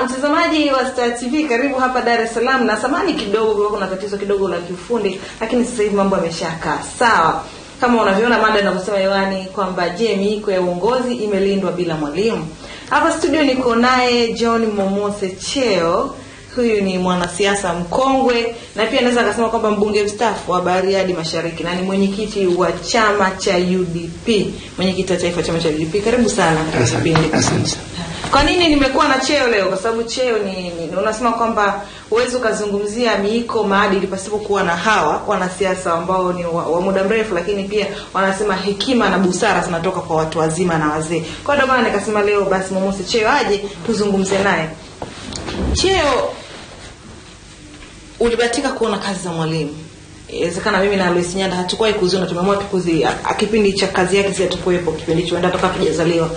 Mtazamaji wa Star TV, karibu hapa Dar es Salaam. Na samani kidogo, kuna tatizo kidogo la kiufundi, lakini sasa hivi mambo yameshakaa sawa. Kama unavyoona mada inavyosema hewani kwamba je, miiko ya uongozi imelindwa bila mwalimu? Hapa studio niko naye John Momose Cheo. Huyu ni mwanasiasa mkongwe na pia naweza kusema kwamba mbunge mstaafu wa Bariadi Mashariki, na ni mwenyekiti wa chama cha UDP, mwenyekiti wa taifa chama cha UDP. Karibu sana katika kipindi. Asante. Kwa nini nimekuwa na cheo leo? Kwa sababu cheo ni unasema kwamba uwezo kuzungumzia miiko maadili pasipo kuwa na hawa wanasiasa ambao ni wa muda mrefu, lakini pia wanasema hekima na busara zinatoka kwa watu wazima na wazee. Kwa hiyo bwana nikasema leo basi Momose Cheo aje tuzungumze naye. Cheo, ulibahatika kuona kazi za mwalimu. Inawezekana mimi na Alois Nyanda hatukuwahi kuziona, tumeamua tukuzi kipindi cha kazi yake sisi tukuepo, kipindi hicho ndio toka tujazaliwa.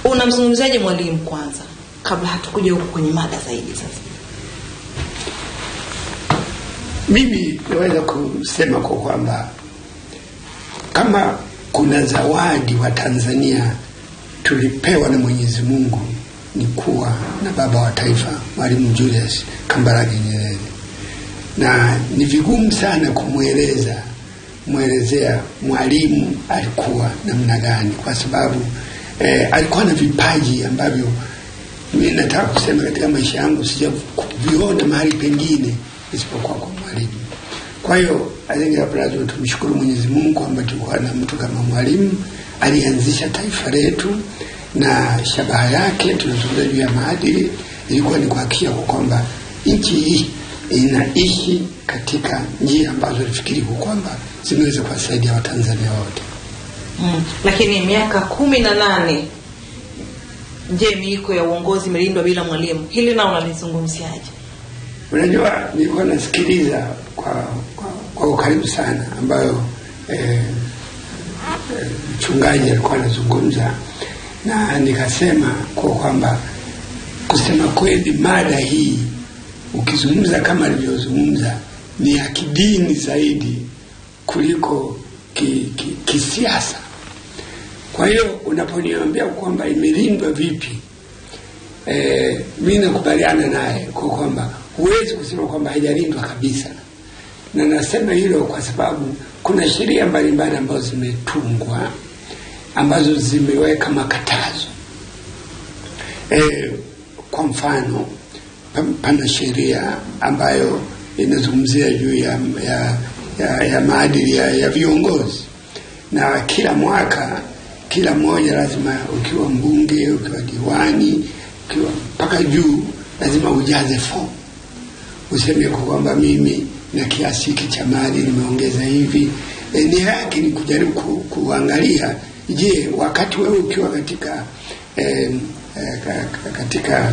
Unamzungumzaje mwalimu kwanza kabla hatukuja huko kwenye mada zaidi sasa? Mimi naweza kusema kwa kwamba kama kuna zawadi wa Tanzania tulipewa na Mwenyezi Mungu ni kuwa na baba wa taifa Mwalimu Julius Kambarage Nyerere. Na ni vigumu sana kumwelezea mwalimu alikuwa namna gani, kwa sababu alikuwa na vipaji ambavyo mimi nataka kusema katika maisha yangu sijaviona mahali pengine isipokuwa kwa mwalimu. Kwa hiyo lazima tumshukuru Mwenyezi Mungu kwamba tulikuwa na mtu kama mwalimu. Alianzisha taifa letu na shabaha yake tunazungumza juu ya maadili ilikuwa ni kuhakikisha kwamba nchi hii inaishi katika njia ambazo nafikiri kwamba zinaweza kuwasaidia Watanzania wote. Lakini miaka 18 je, miiko ya uongozi imelindwa bila Mwalimu? Hili nao unalizungumziaje? Unajua, nilikuwa nasikiliza kwa ukaribu sana ambayo mchungaji alikuwa anazungumza, na nikasema kwamba kusema kweli mada hii ukizungumza kama alivyozungumza ni ya kidini zaidi kuliko kisiasa. Kwa hiyo unaponiambia kwamba imelindwa vipi, mimi nakubaliana naye kwa kwamba huwezi kusema kwamba haijalindwa kabisa. Na nasema hilo kwa sababu kuna sheria mbalimbali ambazo zimetungwa ambazo zimeweka makatazo. Kwa mfano, pana sheria ambayo inazungumzia juu ya maadili ya viongozi, na kila mwaka kila mmoja lazima, ukiwa mbunge, ukiwa diwani, ukiwa mpaka juu, lazima ujaze fomu useme kwamba mimi na kiasi hiki cha mali nimeongeza hivi. Ni haki ni kujaribu kuangalia, je, wakati wewe ukiwa katika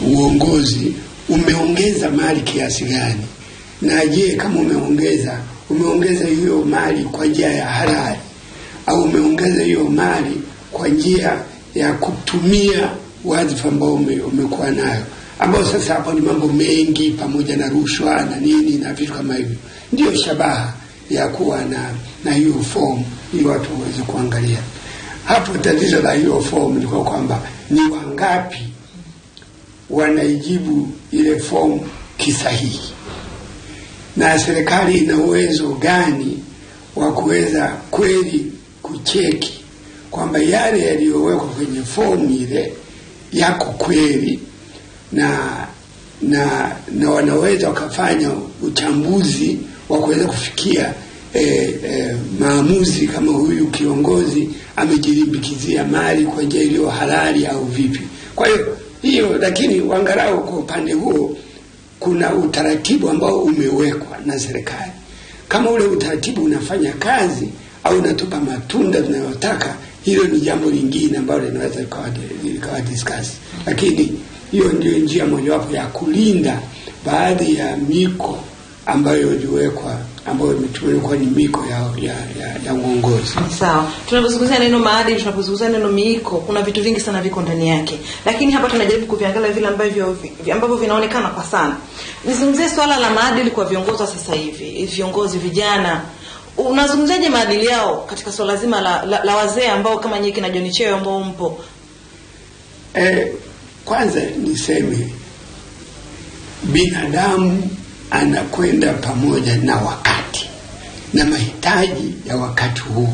uongozi umeongeza mali kiasi gani, na je kama umeongeza hiyo mali kwa njia ya halali au umeongeza hiyo mali kwa njia ya kutumia wadhifa ambao umekuwa nayo, ambao sasa hapo ni mambo mengi pamoja na rushwa na nini na vitu kama hivyo. Ndio shabaha ya kuwa na hiyo form ili watu waweze kuangalia. Hapo tatizo la hiyo form ni kwamba ni wangapi wanaijibu ile form kisahihi, na serikali ina uwezo gani wa kuweza kweli kucheki kwamba yale yaliyowekwa kwenye form ile yako kweli, na wanaweza wakafanya uchambuzi wa kuweza kufikia maamuzi kama huyu kiongozi amejilimbikizia mali kwa njia iliyo halali au vipi. Kwa hiyo lakini wangarau kwa upande huo kuna utaratibu ambao umewekwa na serikali. Kama ule utaratibu unafanya kazi au unatupa matunda tunayotaka, hilo ni jambo lingine ambalo linaweza likawa discuss. Lakini hiyo ndio njia mojawapo ya kulinda baadhi ya miko ambayo iliwekwa, ambayo imetumika ni miko ya uongozi. Sawa. Tunapozungumzia neno maadili, tunapozungumzia neno miiko, kuna vitu vingi sana viko ndani yake. Lakini hapa tunajaribu kuviangalia vile ambavyo vinaonekana kwa sana. Nizungumzie swala la maadili kwa viongozi sasa hivi. Viongozi vijana, unazungumzaje maadili yao katika swala zima la wazee ambao kama nyinyi kina John Cheo ambao mpo? Kwanza niseme binadamu anakwenda pamoja na wakati na mahitaji ya wakati huo.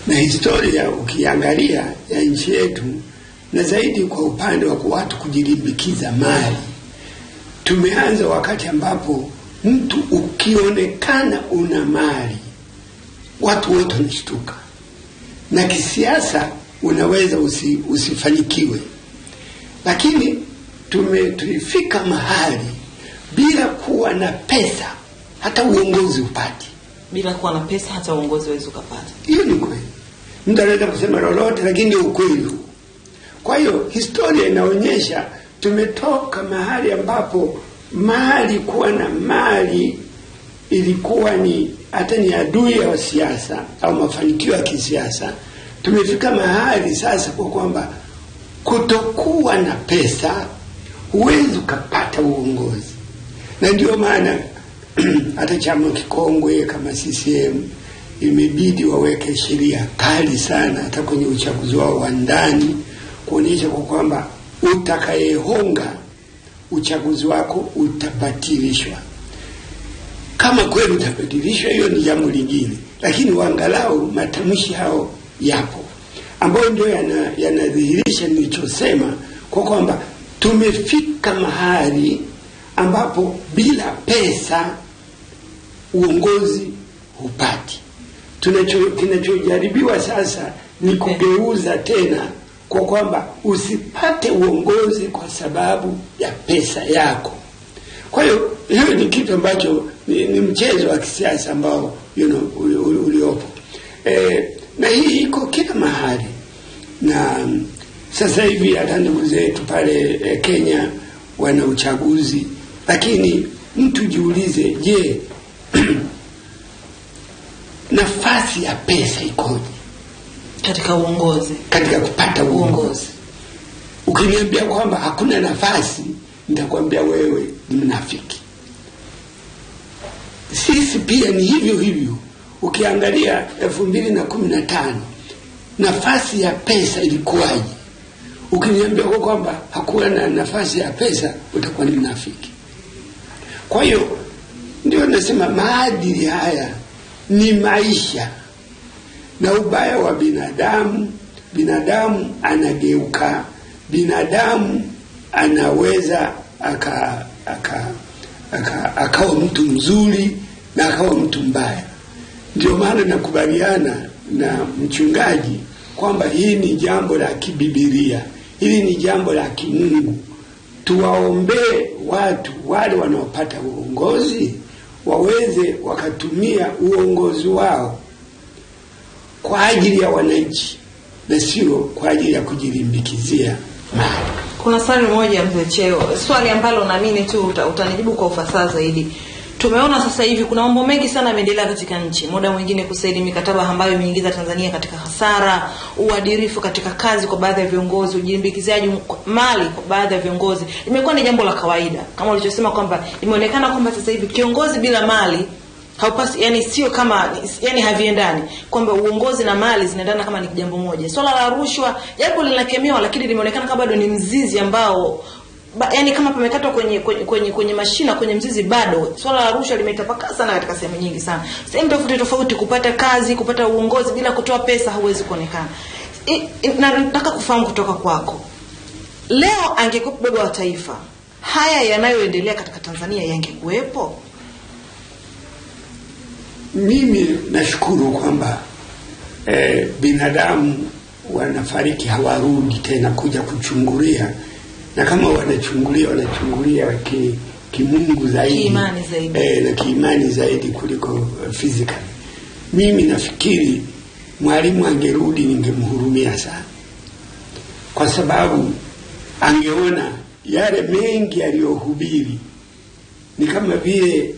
Na historia ukiangalia ya nchi yetu, na zaidi kwa upande wa watu kujilimbikiza mali, tumeanza wakati ambapo mtu ukionekana una mali watu wote wanashtuka, na kisiasa unaweza usifanikiwe. Lakini tulifika mahali bila kuwa na pesa hata uongozi upati. Bila kuwa na pesa hata uongozi huwezi ukapata. Hiyo ni kweli. Mtu anaweza kusema lolote lakini ni ukweli. Kwa hiyo historia inaonyesha tumetoka mahali ambapo kuwa na mali ilikuwa ni hata ni adui ya siasa au mafanikio ya kisiasa. Tumefika mahali sasa kwa kwamba kutokuwa na pesa huwezi kupata uongozi. Na ndio maana hata chama kikongwe kama CCM imebidi waweke sheria kali sana hata kwenye uchaguzi wao wa ndani, kuonyesha kwa kwamba utakayehonga uchaguzi wako utabatilishwa. Kama kweli utabatilishwa, hiyo ni jambo lingine, lakini wangalau matamshi hao yapo, ambayo ndio yanadhihirisha nilichosema kwa kwamba tumefika mahali ambapo bila pesa uongozi hupati. Kinachojaribiwa sasa ni kugeuza tena kwa kwamba usipate uongozi kwa sababu ya pesa yako, Kwa hiyo hiyo ni kitu ambacho ni mchezo wa kisiasa ambao uliopo. Na hii iko kila mahali. Na sasa hivi hata ndugu zetu pale Kenya wana uchaguzi, lakini mtu jiulize, je, nafasi ya pesa ikoje katika uongozi, katika kupata uongozi? Ukiniambia kwamba hakuna nafasi, nitakwambia wewe ni mnafiki. Sisi pia ni hivyo hivyo. Ukiangalia 2015 nafasi ya pesa ilikuwaje? Ukiniambia kwamba hakuna na nafasi ya pesa, utakuwa ni mnafiki. Kwa hiyo ndio nasema maadili haya ni maisha. Na ubaya wa binadamu anageuka, binadamu anaweza akawa mtu mzuri na akawa mtu mbaya. Ndio maana nakubaliana na mchungaji kwamba hii ni jambo la kibibilia, hili ni jambo la kimungu. Tuwaombee watu wale wanaopata uongozi waweze wakatumia uongozi wao kwa ajili ya wananchi na sio kwa ajili ya kujilimbikizia mali. Kuna swali moja Mzee Cheo, swali ambalo naamini tu utanijibu kwa ufasaha zaidi. Tumeona sasa hivi kuna mambo mengi sana yameendelea katika nchi. Muda mwingine kusaini mikataba ambayo imeingiza Tanzania katika hasara, uadilifu katika kazi kwa baadhi ya viongozi, ujilimbikizaji mali kwa baadhi ya viongozi. Imekuwa ni jambo la kawaida. Kama ulichosema kwamba imeonekana kwamba sasa hivi kiongozi bila mali haupasi, yani sio kama, yani haviendani, kwamba uongozi na mali zinaendana kama ni jambo moja. Swala la rushwa japo linakemewa, lakini limeonekana kama bado ni mzizi ambao yani kama pamekatwa kwenye mashina, kwenye mzizi bado. Swala la rushwa limetapaka sana katika sehemu nyingi sana. Sehemu tofauti kupata kazi, kupata uongozi bila kutoa pesa hauwezi kuonekana. Na nataka kufahamu kutoka kwako, leo angekuwa baba wa taifa, haya yanayoendelea katika Tanzania yangekuwepo? Mimi nashukuru kwamba binadamu wanafariki hawarudi tena kuja kuchungulia, na kama wanachungulia kimungu zaidi, kiimani zaidi, na kiimani zaidi kuliko physical. Mimi nafikiri Mwalimu angerudi ningemhurumia sana, kwa sababu angeona yale mengi aliyohubiri ni kama vile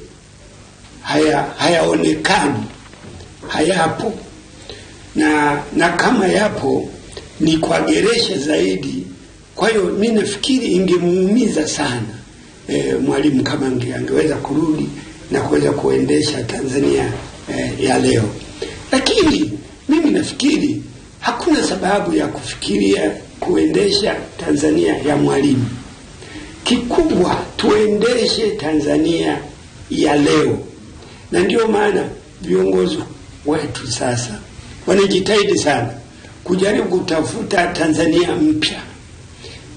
hayaonekani, hayapo, na kama yapo ni kwa geresha zaidi. Kwa hiyo mimi nafikiri ingemuumiza sana Mwalimu kama angeweza kurudi na kuweza kuendesha Tanzania ya leo. Lakini mimi nafikiri hakuna sababu ya kufikiria kuendesha Tanzania ya Mwalimu. Kikubwa tuendeshe Tanzania ya leo. Na ndio maana viongozi wetu sasa wanajitahidi sana kujaribu kutafuta Tanzania mpya,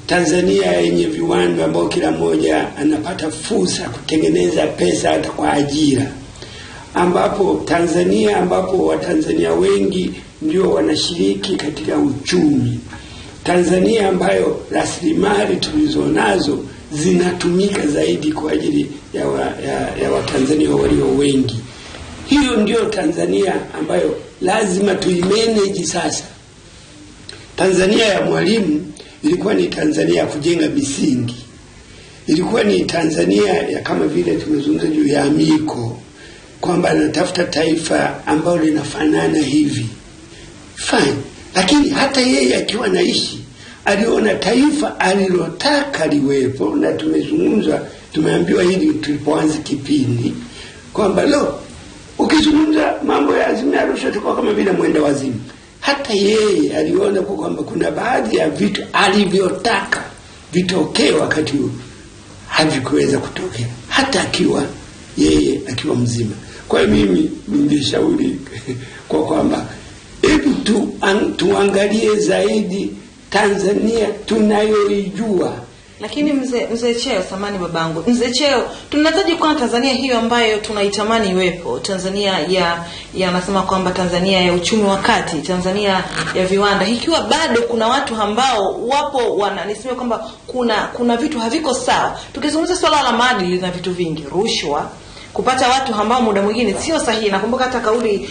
Tanzania yenye viwanda ambao kila mmoja anapata fursa kutengeneza pesa hata kwa ajira, ambapo Tanzania ambapo Watanzania wengi ndio wanashiriki katika uchumi, Tanzania ambayo rasilimali tulizonazo zinatumika zaidi kwa ajili ya Watanzania walio wengi. Hiyo ndio Tanzania ambayo lazima tuimanage sasa. Tanzania ya Mwalimu ilikuwa ni Tanzania ya kujenga misingi, ilikuwa ni Tanzania ya kama vile tumezungumza juu ya Miko, kwamba anatafuta taifa ambalo linafanana hivi. Fine. Lakini hata yeye akiwa naishi aliona taifa alilotaka liwepo, na tumeambiwa hili tulipoanza kipindi kwamba ukizungumza mambo ya Azimio la Arusha tukao kama vile mwenda wazimu. Hata yeye aliona kwamba kuna baadhi ya vitu alivyotaka vitokee wakati huo havikuweza kutokea, hata akiwa mzima. Kwa hiyo mimi ningeshauri kwa kwamba hebu tuangalie zaidi Tanzania tunayoijua, Lakini mzee Cheo, samani babangu, mzee Cheo, tunahitaji kwa Tanzania hiyo ambayo tunaitamani iwepo, Tanzania ya nasema kwamba Tanzania ya uchumi wa kati, Tanzania ya viwanda. Ikiwa bado kuna watu ambao wapo niseme kwamba kuna vitu haviko sawa. Tukizungumza swala la maadili na vitu vingi, rushwa, kupata watu ambao muda mwingine sio sahihi. Nakumbuka hata kauli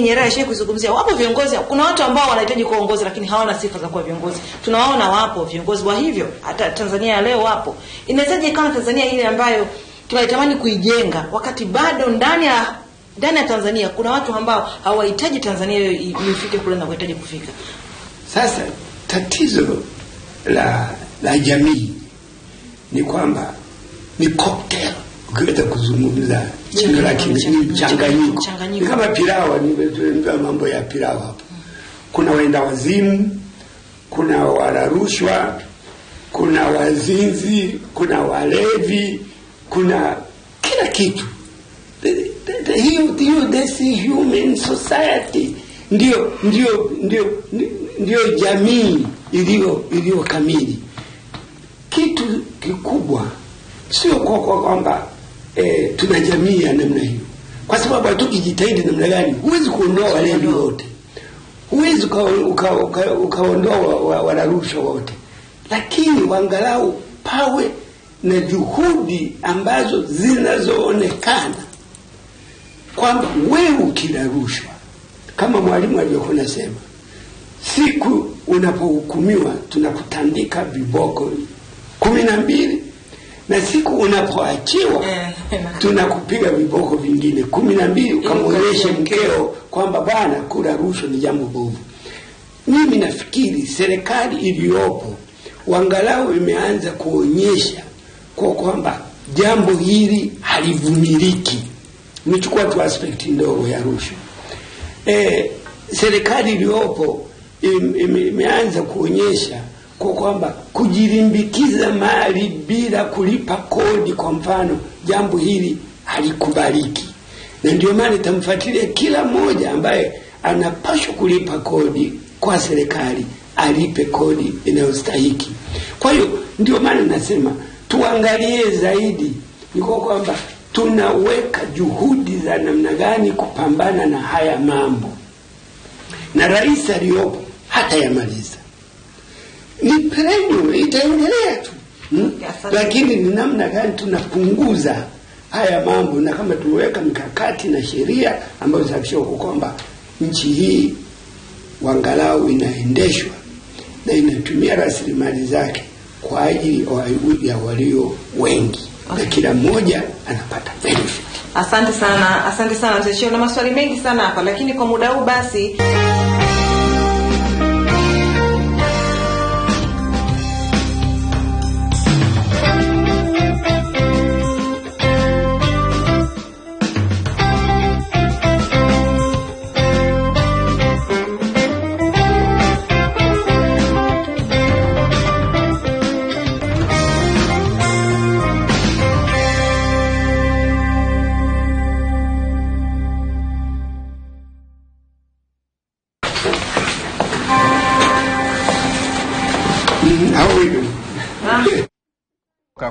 Nyerere shehe kuzungumzia, wapo viongozi, kuna watu ambao wanahitaji kuongoza lakini hawana sifa za kuwa viongozi. Tunawaona wapo viongozi wa hivyo, hata Tanzania leo wapo. Inahitaji kama Tanzania ile ambayo tunaitamani kuijenga, wakati bado ndani ya Tanzania kuna watu ambao hawahitaji Tanzania ifike kule na kuhitaji kufika. Sasa tatizo la jamii ni kwamba ni cocktail. Ukiweza kuzungumza chini lake ni mchanganyiko. Ni kama pilau, ndio mambo ya pilau hapo. Kuna waenda wazimu, kuna wala rushwa, kuna wazinzi, kuna walevi, kuna kila kitu. This human society ndio jamii iliyo kamili. Kitu kikubwa sio kwamba tuna jamii ya namna hiyo, kwa sababu tukijitahidi namna gani huwezi kuondoa walevi wote, huwezi ukaondoa wala rushwa wote, lakini wangalau pawe na juhudi ambazo zinazoonekana kwamba wewe ukila rushwa, kama mwalimu alivyokuwa anasema, siku unapohukumiwa tunakutandika viboko 12, na siku unapoachiwa tunakupiga viboko vingine 12, ukamwonyesha mkeo kwamba bwana kula rushwa ni jambo bovu. Mimi nafikiri serikali iliyopo wangalau imeanza kuonyesha kwa kwamba jambo hili halivumiliki. Nichukua tu aspect ndogo ya rushwa. Serikali iliyopo imeanza kuonyesha kwa kwamba kujilimbikiza mali bila kulipa kodi, kwa mfano, jambo hili halikubaliki. Na ndio maana tamfuatilia kila mmoja ambaye anapaswa kulipa kodi kwa serikali alipe kodi inayostahiki. Kwa hiyo ndio maana nasema tuangalie zaidi ni kwa kwamba tunaweka juhudi za namna gani kupambana na haya mambo, na rais aliyopo hata yamaliza. Ni perenyo, itaendelea tu. Lakini ni namna gani tunapunguza haya mambo, na kama tuweka mikakati na sheria ambazo zitahakikisha kwamba nchi hii wangalau inaendeshwa na inatumia rasilimali zake kwa ajili ya walio wengi, na kila mmoja anapata benefit. Asante sana mzee Cheo, na maswali mengi sana hapa, lakini kwa muda huu basi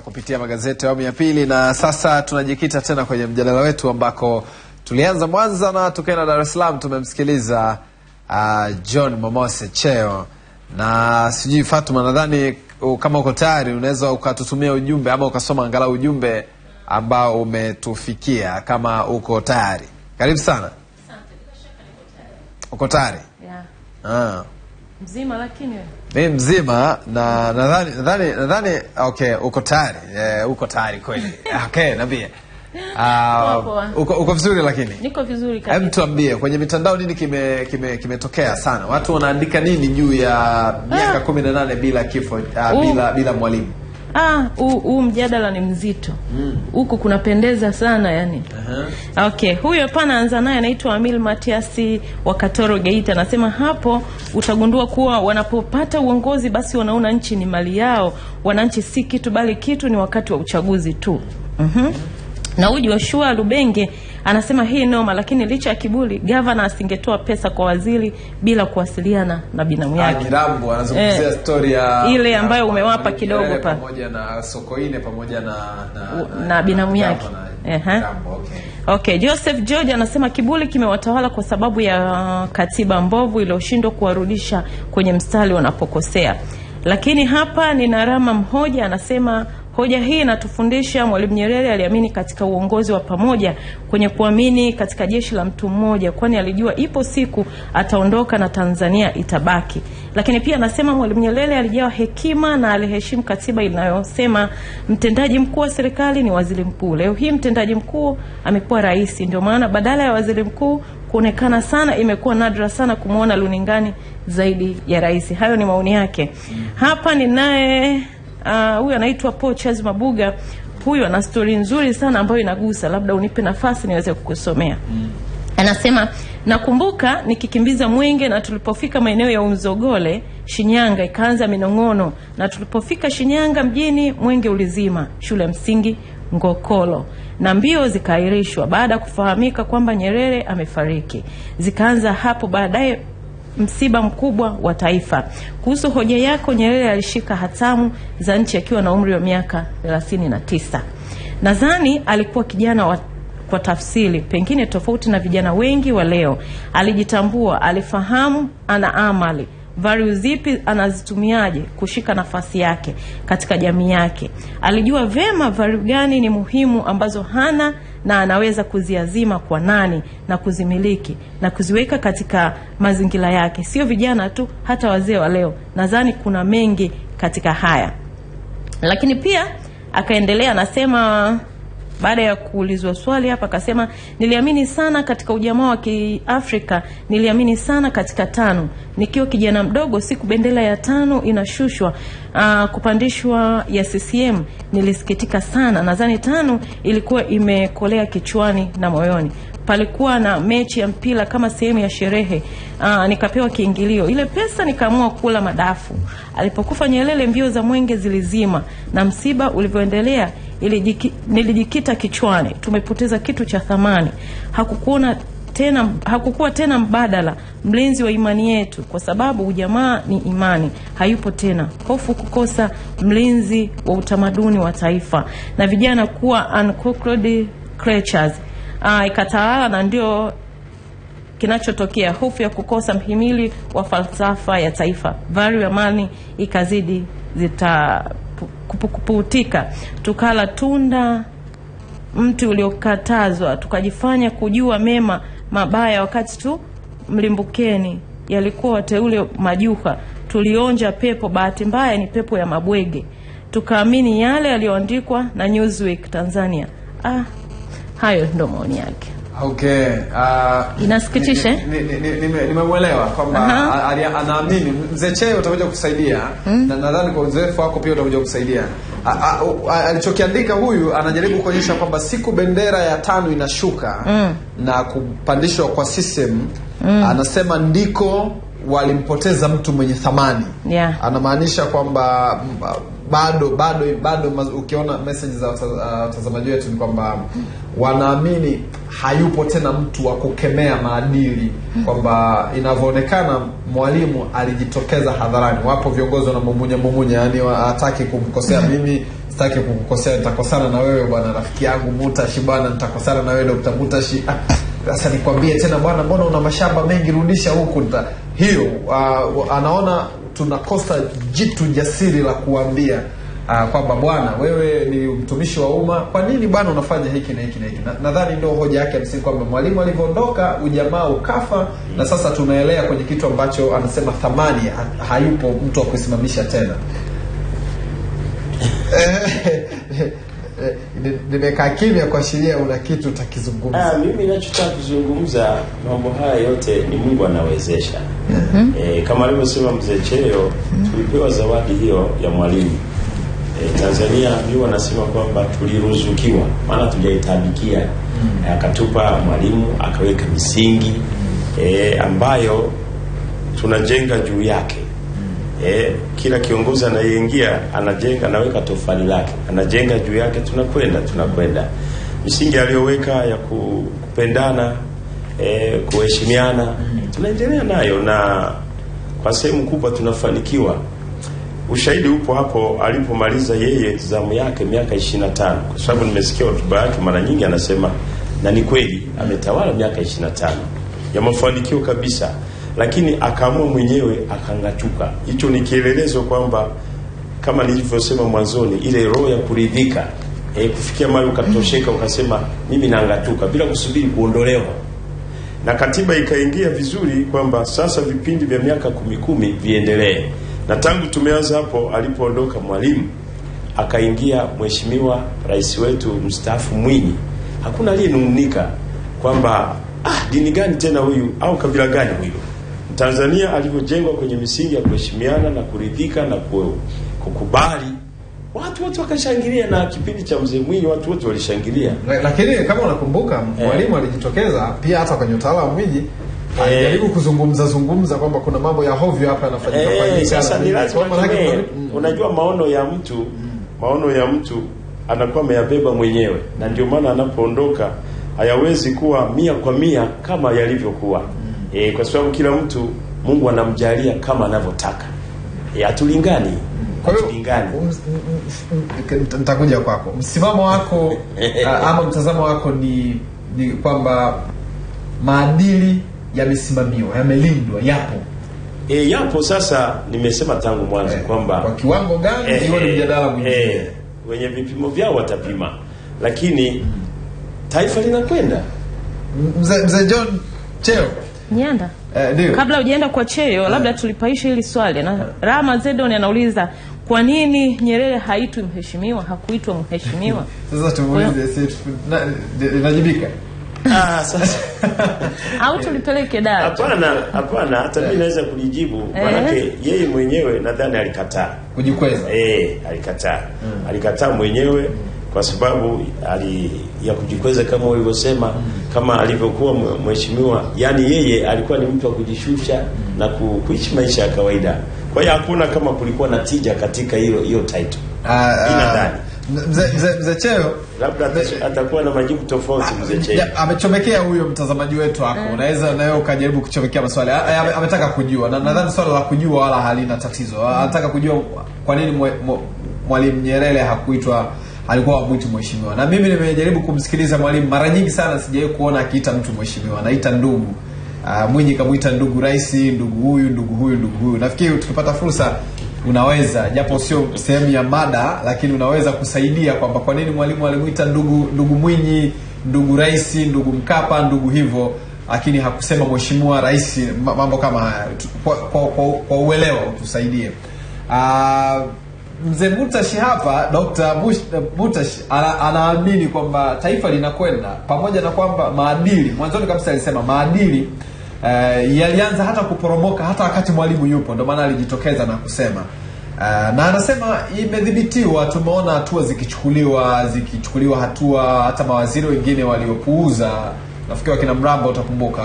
kupitia magazeti awamu ya pili, na sasa tunajikita tena kwenye mjadala wetu ambako tulianza Mwanza na tukaenda Dar es Salaam. Tumemsikiliza John Momose Cheo, na sijui Fatuma, nadhani kama uko tayari unaweza ukatutumia ujumbe ama ukasoma angalau ujumbe ambao umetufikia kama uko tayari. Karibu sana. Asante, bila shaka niko tayari. Uko tayari? Yeah. Mzima lakini mimi mzima, na nadhani okay, uko tayari. Uko tayari kweli. Okay, naambie. Uko vizuri lakini? Niko vizuri kabisa. Hebu tuambie kwenye mitandao nini kimetokea sana? Watu wanaandika nini juu ya miaka 18 bila kifo, bila mwalimu? Huu mjadala ni mzito. Huku kunapendeza sana yani. Okay, huyo pana anza naye anaitwa Amil Matiasi wa Katoro Geita, anasema hapo utagundua kuwa wanapopata uongozi basi wanaona nchi ni mali yao. Wananchi si kitu bali kitu ni wakati wa uchaguzi tu. Na huyu Joshua Lubenge Anasema hii noma, lakini licha ya kiburi governor asingetoa pesa kwa waziri bila kuwasiliana na binamu yake. Girambo anazungumzia story ya ile ambayo umewapa kidogo pa pamoja na Sokoine pamoja na binamu yake. Okay, Joseph George anasema kiburi kimewatawala kwa sababu ya katiba mbovu iliyoshindwa kuwarudisha kwenye mstari wanapokosea. Lakini hapa ni Narama Mhoja anasema hoja hii inatufundisha Mwalimu Nyerere aliamini katika uongozi wa pamoja kwenye kuamini katika jeshi la mtu mmoja, kwani alijua ipo siku ataondoka na Tanzania itabaki. Lakini pia anasema Mwalimu Nyerere alijawa hekima na aliheshimu katiba inayosema mtendaji mkuu wa serikali ni waziri mkuu. Leo hii mtendaji mkuu amekuwa rais, ndio maana badala ya waziri mkuu kuonekana sana imekuwa nadra sana kumuona luningani zaidi ya rais. Hayo ni maoni yake. Hapa ni naye huyu anaitwa Pochaz Mabuga. Huyu ana story nzuri sana ambayo inagusa, labda unipe nafasi niweze kukusomea. Anasema nakumbuka nikikimbiza Mwenge na tulipofika maeneo ya Unzogole Shinyanga ikaanza minong'ono, na tulipofika Shinyanga mjini Mwenge ulizima shule ya msingi Ngokolo na mbio zikaahirishwa baada ya kufahamika kwamba Nyerere amefariki. Zikaanza hapo baadaye msiba mkubwa wa taifa. Kuhusu hoja yako, Nyerere alishika hatamu za nchi akiwa na umri wa miaka 39. Nadhani alikuwa kijana kwa tafsiri pengine tofauti na vijana wengi wa leo. Alijitambua, alifahamu ana amali values zipi anazitumiaje kushika nafasi yake katika jamii yake. Alijua vema value gani ni muhimu ambazo hana na anaweza kuziazima kwa nani na kuzimiliki na kuziweka katika mazingira yake. Sio vijana tu, hata wazee wa leo. Nadhani kuna mengi katika haya. Lakini pia akaendelea anasema baada ya kuulizwa swali hapa akasema niliamini sana katika ujamaa wa Kiafrika, niliamini sana katika tano. Nikiwa kijana mdogo siku bendera ya tano inashushwa kupandishwa ya CCM nilisikitika sana. Nadhani tano ilikuwa imekolea kichwani na moyoni. Palikuwa na mechi ya mpira kama sehemu ya sherehe. Nikapewa kiingilio. Ile pesa nikaamua kula madafu. Alipokufa Nyerere mbio za Mwenge zilizima na msiba ulivyoendelea nilijikita kichwani. Tumepoteza kitu cha thamani. Hakukuwa tena mbadala mlinzi wa imani yetu, kwa sababu ujamaa ni imani. Hayupo tena. Hofu kukosa mlinzi wa utamaduni wa taifa na vijana kuwa unconquered creatures. Ikatawala na ndio kinachotokea, hofu ya kukosa mhimili wa falsafa ya taifa. Value ya mali ikazidi kuputika. Tukala tunda mti uliokatazwa, tukajifanya kujua mema mabaya wakati tu mlimbukeni. Yalikuwa wateule majuha, tulionja pepo, bahati mbaya ni pepo ya mabwege. Tukaamini yale yaliyoandikwa na Newsweek Tanzania. Hayo ndo maoni yake. Okay. Inasikitisha. Nimemuelewa kwamba anaamini Mzee Cheo utakuja kusaidia na nadhani kwa uzoefu wako pia utakuja kusaidia. Alichokiandika huyu anajaribu kuonyesha kwamba siku bendera ya tano inashuka na kupandishwa kwa system, anasema ndiko walimpoteza mtu mwenye thamani. Anamaanisha kwamba bado ukiona message za watazamaji wetu ni kwamba wanaamini hayupo tena mtu wa kukemea maadili, kwamba inavyoonekana Mwalimu alijitokeza hadharani. Wapo viongozi na mumunya yani hataki kumkosea. Mimi sitaki kukukosea, nitakosana na wewe bwana rafiki yangu Mutashi bwana, nitakosana na wewe Dr. Mutashi. Sasa nikwambie tena bwana, mbona una mashamba mengi, rudisha huku. Hiyo anaona tunakosa jitu jasiri la kuambia kwamba bwana wewe ni mtumishi wa umma, kwa nini bwana unafanya hiki na hiki na hiki. Nadhani ndio hoja yake msingi kwamba Mwalimu alivyoondoka ujamaa ukafa, na sasa tunaelea kwenye kitu ambacho anasema thamani hayupo mtu wa kusimamisha tena. Nimekaa kimya kwa sheria, una kitu utakizungumza. Mimi ninachotaka kuzungumza mambo haya yote ni Mungu anawezesha. Kama alivyosema Mzee Cheo, tulipewa zawadi hiyo ya Mwalimu. Tanzania ndio wanasema kwamba tuliruzukiwa, maana tujaitabikia. Akatupa Mwalimu, akaweka misingi ambayo tunajenga juu yake. Kila kiongozi anayeingia anajenga, anaweka tofali lake, anajenga juu yake, tunakwenda. misingi aliyoweka ya kupendana, kuheshimiana, tunaendelea nayo na kwa sehemu kubwa tunafanikiwa. Ushahidi upo hapo alipomaliza yeye zamu yake miaka 25, kwa sababu nimesikia hotuba yake mara nyingi anasema, na ni kweli ametawala miaka 25 ya mafanikio kabisa, lakini akaamua mwenyewe akangatuka. Hicho ni kielelezo kwamba kama nilivyosema mwanzoni, ile roho ya kuridhika, kufikia mahali ukatosheka ukasema mimi naangatuka bila kusubiri kuondolewa. Na katiba ikaingia vizuri kwamba sasa vipindi vya miaka 10 viendelee. Na tangu tumeanza hapo alipoondoka Mwalimu akaingia mheshimiwa rais wetu mstaafu Mwinyi, hakuna aliyenung'unika kwamba dini gani tena huyu au kabila gani huyu. Tanzania alivyojengwa kwenye misingi ya kuheshimiana na kuridhika na kukubali, watu wote wakashangilia. Na kipindi cha mzee Mwinyi watu wote walishangilia. Lakini kama unakumbuka Mwalimu alijitokeza pia hata kwenye utawala wa Mwinyi, alijaribu kuzungumza kwamba kuna mambo ya hovyo hapa yanafanyika. Sasa ni lazima unajua maono ya mtu anakuwa ameyabeba mwenyewe, na ndio maana anapoondoka hayawezi kuwa 100% kama yalivyokuwa. Kwa sababu kila mtu Mungu anamjalia kama anavyotaka. Hatulingani. Kwa hiyo nitakuja kwako. Msimamo wako ama mtazamo wako ni kwamba maadili yamesimamiwa, yamelindwa, yapo. Yapo. Sasa nimesema tangu mwanzo kwamba kwa kiwango gani hiyo ni mjadala mwingine. Wenye vipimo vyao watapima, lakini taifa linakwenda. Mzee John Cheo Nyanda, kabla hujaenda kwa Cheo, labda tulipaisha hili swali. Na Rama Zedon anauliza kwa nini Nyerere haitwi mheshimiwa, hakuitwa mheshimiwa? Sasa tumuulize sisi inajibika. Sasa au tulipeleke dada? Hapana, hata mimi naweza kulijibu. Maana yeye mwenyewe nadhani alikataa kujikweza. Alikataa mwenyewe kwa sababu ya kujikweza kama ulivyosema, kama alivyokuwa mheshimiwa. Yani yeye alikuwa ni mtu wa kujishusha na kuishi maisha ya kawaida. Kwa hiyo hakuna kama kulikuwa na tija katika hiyo title. Nadhani Mzee Cheo labda atakuwa na majibu tofauti. Mzee Cheo amechomekea huyo mtazamaji wetu hapo. Unaweza nayo ukajaribu kuchomekea maswali. Ametaka kujua, na nadhani swala la kujua wala halina tatizo. Anataka kujua kwa nini Mwalimu Nyerere hakuitwa, alikuwa mtu mheshimiwa. Na mimi nimejaribu kumsikiliza Mwalimu mara nyingi sana, sijawahi kuona akiita mtu mheshimiwa. Anaita ndugu. Mwinyi kamuita ndugu rais, ndugu huyu. Nafikiri tukipata fursa unaweza, japo sio sehemu ya mada, lakini unaweza kusaidia kwamba kwa nini Mwalimu alimuita ndugu Mwinyi, ndugu rais, ndugu Mkapa, ndugu hivyo, lakini hakusema mheshimiwa rais. Mambo kama haya kwa uelewa tusaidie. Mzee Mutashi hapa, Dr. Mutashi anaamini kwamba taifa linakwenda pamoja na kwamba maadili, mwanzoni kabisa alisema maadili yalianza hata kuporomoka hata wakati Mwalimu yupo. Ndio maana alijitokeza na kusema na anasema imedhibitiwa. Tumeona hatua zikichukuliwa hatua, hata mawaziri wengine waliopuuza, nafikiri kina Mramba utakumbuka,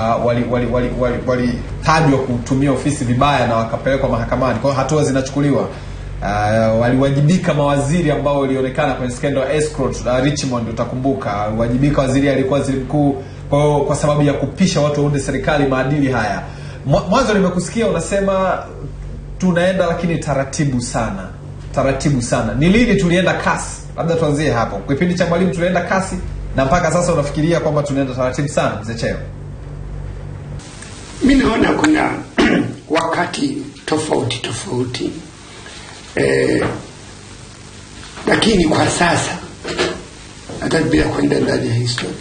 walitajwa kutumia ofisi vibaya na wakapelekwa mahakamani. Kwa hiyo hatua zinachukuliwa. Waliwajibika mawaziri ambao walionekana kwenye scandal escrow Richmond, utakumbuka. Wajibika waziri alikuwa waziri mkuu kwa sababu ya kupisha watu waunde serikali. Maadili haya, mwanzo nimekusikia unasema tunaenda lakini taratibu sana. Ni lini tulienda kasi? Labda tuanzie hapo. Kwa kipindi cha Mwalimu tulienda kasi na mpaka sasa unafikiria kwamba tunaenda taratibu sana, Mzee Cheo? Mimi naona kuna wakati tofauti. Lakini kwa sasa hata bila kwenda ndani ya historia,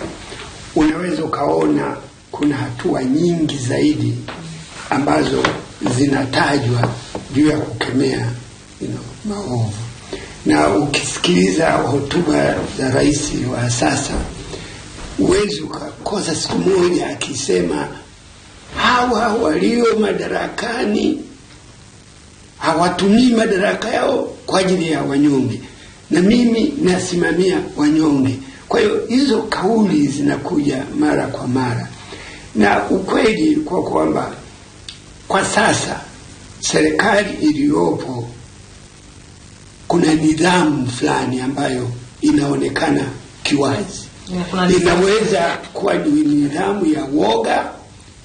unaweza ukaona kuna hatua nyingi zaidi ambazo zinatajwa juu ya kukemea maovu. Na ukisikiliza hotuba za rais wa sasa, uwezi ukakosa siku moja akisema hawa walio madarakani hawatumii madaraka yao kwa ajili ya wanyonge, na mimi nasimamia wanyonge. Kwa hiyo hizo kauli zinakuja mara kwa mara, na ukweli kwa kwamba kwa sasa serikali iliyopo kuna nidhamu fulani ambayo inaonekana kiwazi. Inaweza kuwa ni nidhamu ya woga,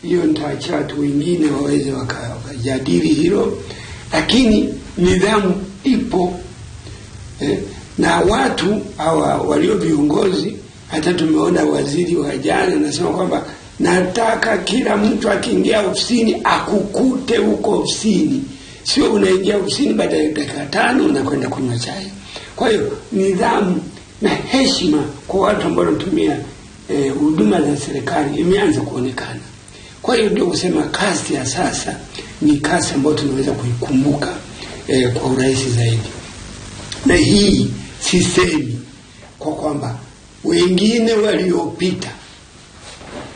hiyo nitaachia watu wengine waweze wakajadili hilo, lakini nidhamu ipo. Na watu hawa walio viongozi, hata tumeona waziri wa jana anasema kwamba nataka kila mtu akiingia ofisini akukute huko ofisini, sio unaingia ofisini baada ya dakika 5 unakwenda kunywa chai. Kwa hiyo nidhamu na heshima kwa watu ambao wanatumia huduma za serikali imeanza kuonekana. Kwa hiyo ndio kusema kasi ya sasa ni kasi ambayo tunaweza kuikumbuka kwa urahisi zaidi. Na hii sisemi kwa kwamba wengine waliopita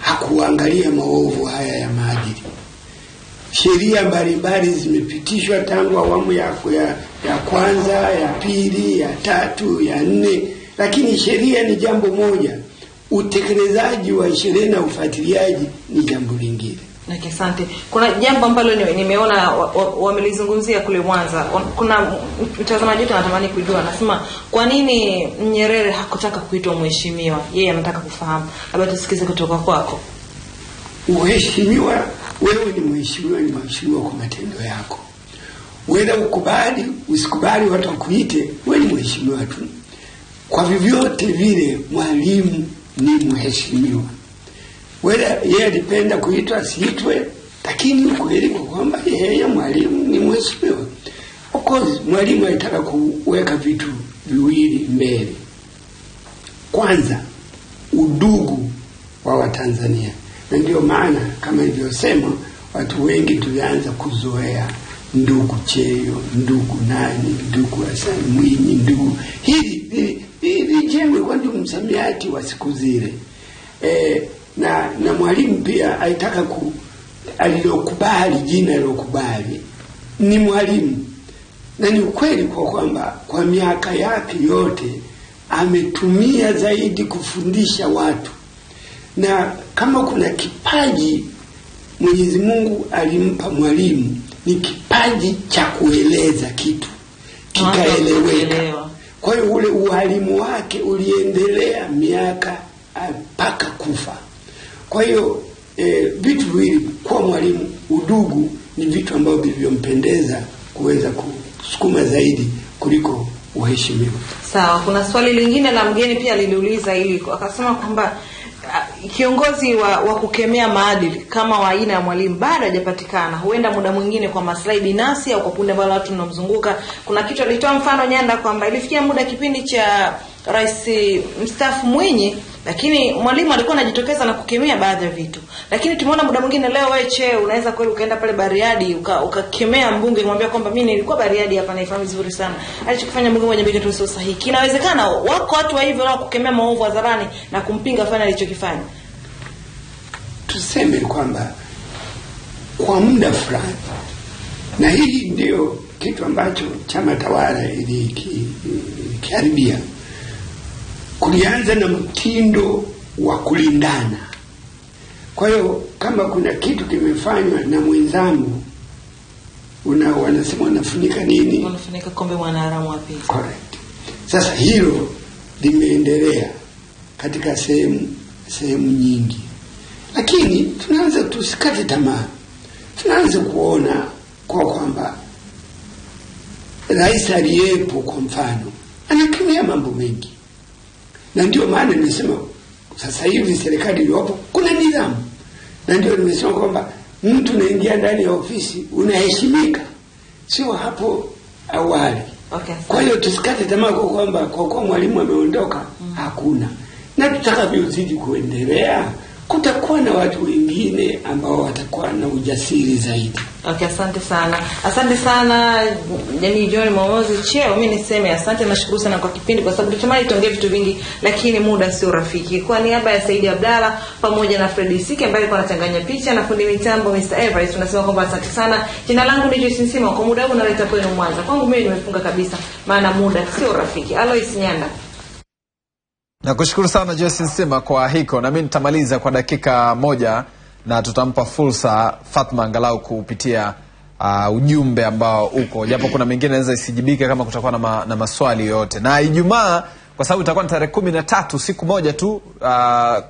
hakuangalia maovu haya ya maadili. Sheria mbalimbali zimepitishwa tangu awamu ya kwanza, ya pili, ya 3, ya 4, lakini sheria ni jambo moja, utekelezaji wa sheria na ufuatiliaji ni jambo lingine. Asante. Kuna jambo ambalo nimeona wamelizungumzia kule Mwanza. Kuna mtazamaji wetu anatamani kujua, anasema kwa nini Nyerere hakutaka kuitwa mheshimiwa? Yeye anataka kufahamu. Labda tusikize kutoka kwako. Mheshimiwa, wewe ni mheshimiwa, ni mheshimiwa kwa matendo yako. Wewe ukubali, usikubali watu wakuite, wewe ni mheshimiwa tu. Kwa vyovyote vile Mwalimu ni mheshimiwa. Yeye alipenda kuitwa siitwe, lakini ukweli kwa kwamba yeye Mwalimu ni mheshimiwa. Of course Mwalimu alitaka kuweka vitu viwili mbele. Kwanza, udugu wa Watanzania. Na ndio maana kama nilivyosema, watu wengi tulianza kuzoea ndugu Cheyo, ndugu nani, ndugu Hassan Mwinyi, ndugu hili jembe kwa ndio msamiati wa siku zile. Na Mwalimu pia alitaka alilokubali, jina alilokubali ni Mwalimu. Na ni ukweli kwa kwamba kwa miaka yake yote ametumia zaidi kufundisha watu. Na kama kuna kipaji Mwenyezi Mungu alimpa Mwalimu, ni kipaji cha kueleza kitu kikaeleweka. Kwa hiyo ule ualimu wake uliendelea miaka mpaka kufa. Kwa hiyo vitu viwili kwa Mwalimu, udugu ni vitu ambavyo vilivyompendeza kuweza kusukuma zaidi kuliko uheshimiwa. Sawa. Kuna swali lingine la mgeni pia liliuliza ili akasema kwamba kiongozi wa kukemea maadili kama wa aina ya Mwalimu bado hajapatikana, huenda muda mwingine kwa maslahi binafsi au kwa kundi ambalo watu wanamzunguka. Kuna kitu alitoa mfano Nyanda kwamba ilifikia muda kipindi cha Rais mstaafu Mwinyi, lakini Mwalimu alikuwa anajitokeza na kukemea baadhi ya vitu. Lakini tumeona muda mwingine leo wewe unaweza kweli ukaenda pale Bariadi ukakemea mbunge kumwambia kwamba mimi nilikuwa Bariadi hapa naifahamu vizuri sana. Alichokifanya mbunge mwenye bidii sio sahihi. Inawezekana wako watu wa hivyo wao kukemea maovu hadharani na kumpinga fanya alichokifanya. Tuseme kwamba kwa muda fulani, na hii ndio kitu ambacho chama tawala ilikiharibia, kulianza na mtindo wa kulindana. Kwa hiyo kama kuna kitu kimefanywa na mwenzangu, wanasema wanafunika nini? Wanafunika kombe mwanaharamu wapi? Correct. Sasa hilo limeendelea katika sehemu nyingi. Lakini tunaanza tusikate tamaa. Tunaanza kuona kwa kwamba rais aliyepo kwa mfano anakemea mambo mengi. Na ndio maana nimesema sasa hivi serikali iliyopo kuna nidhamu. Na ndio nimesema kwamba mtu anaingia ndani ya ofisi unaheshimika, sio hapo awali. Okay. Kwa hiyo tusikate tamaa kwa kwamba kwa Mwalimu ameondoka, hakuna. Na tutakavyozidi kuendelea kutakuwa na watu wengine ambao watakuwa na ujasiri zaidi. Okay, asante sana. Asante sana Jamii John Mwamozi Cheo. Mimi niseme asante na shukuru sana kwa kipindi, kwa sababu tutamani tuongee vitu vingi lakini muda sio rafiki. Kwa niaba ya Saidi Abdalla pamoja na Fred Sike ambaye alikuwa anachanganya picha na fundi mitambo Mr. Everest, tunasema kwamba asante sana. Jina langu ni Joyce Nsima, kwa muda huu naleta kwenu Mwanza. Kwangu mimi nimefunga kabisa maana muda sio rafiki. Alois Nyanda. Nakushukuru sana Joyce Nsima kwa hiko, na mimi nitamaliza kwa dakika 1 na tutampa fursa Fatma angalau kupitia ujumbe ambao uko, japo kuna mengine naweza isijibike kama kutakuwa na maswali yote. Na Ijumaa kwa sababu itakuwa ni tarehe 13, siku moja tu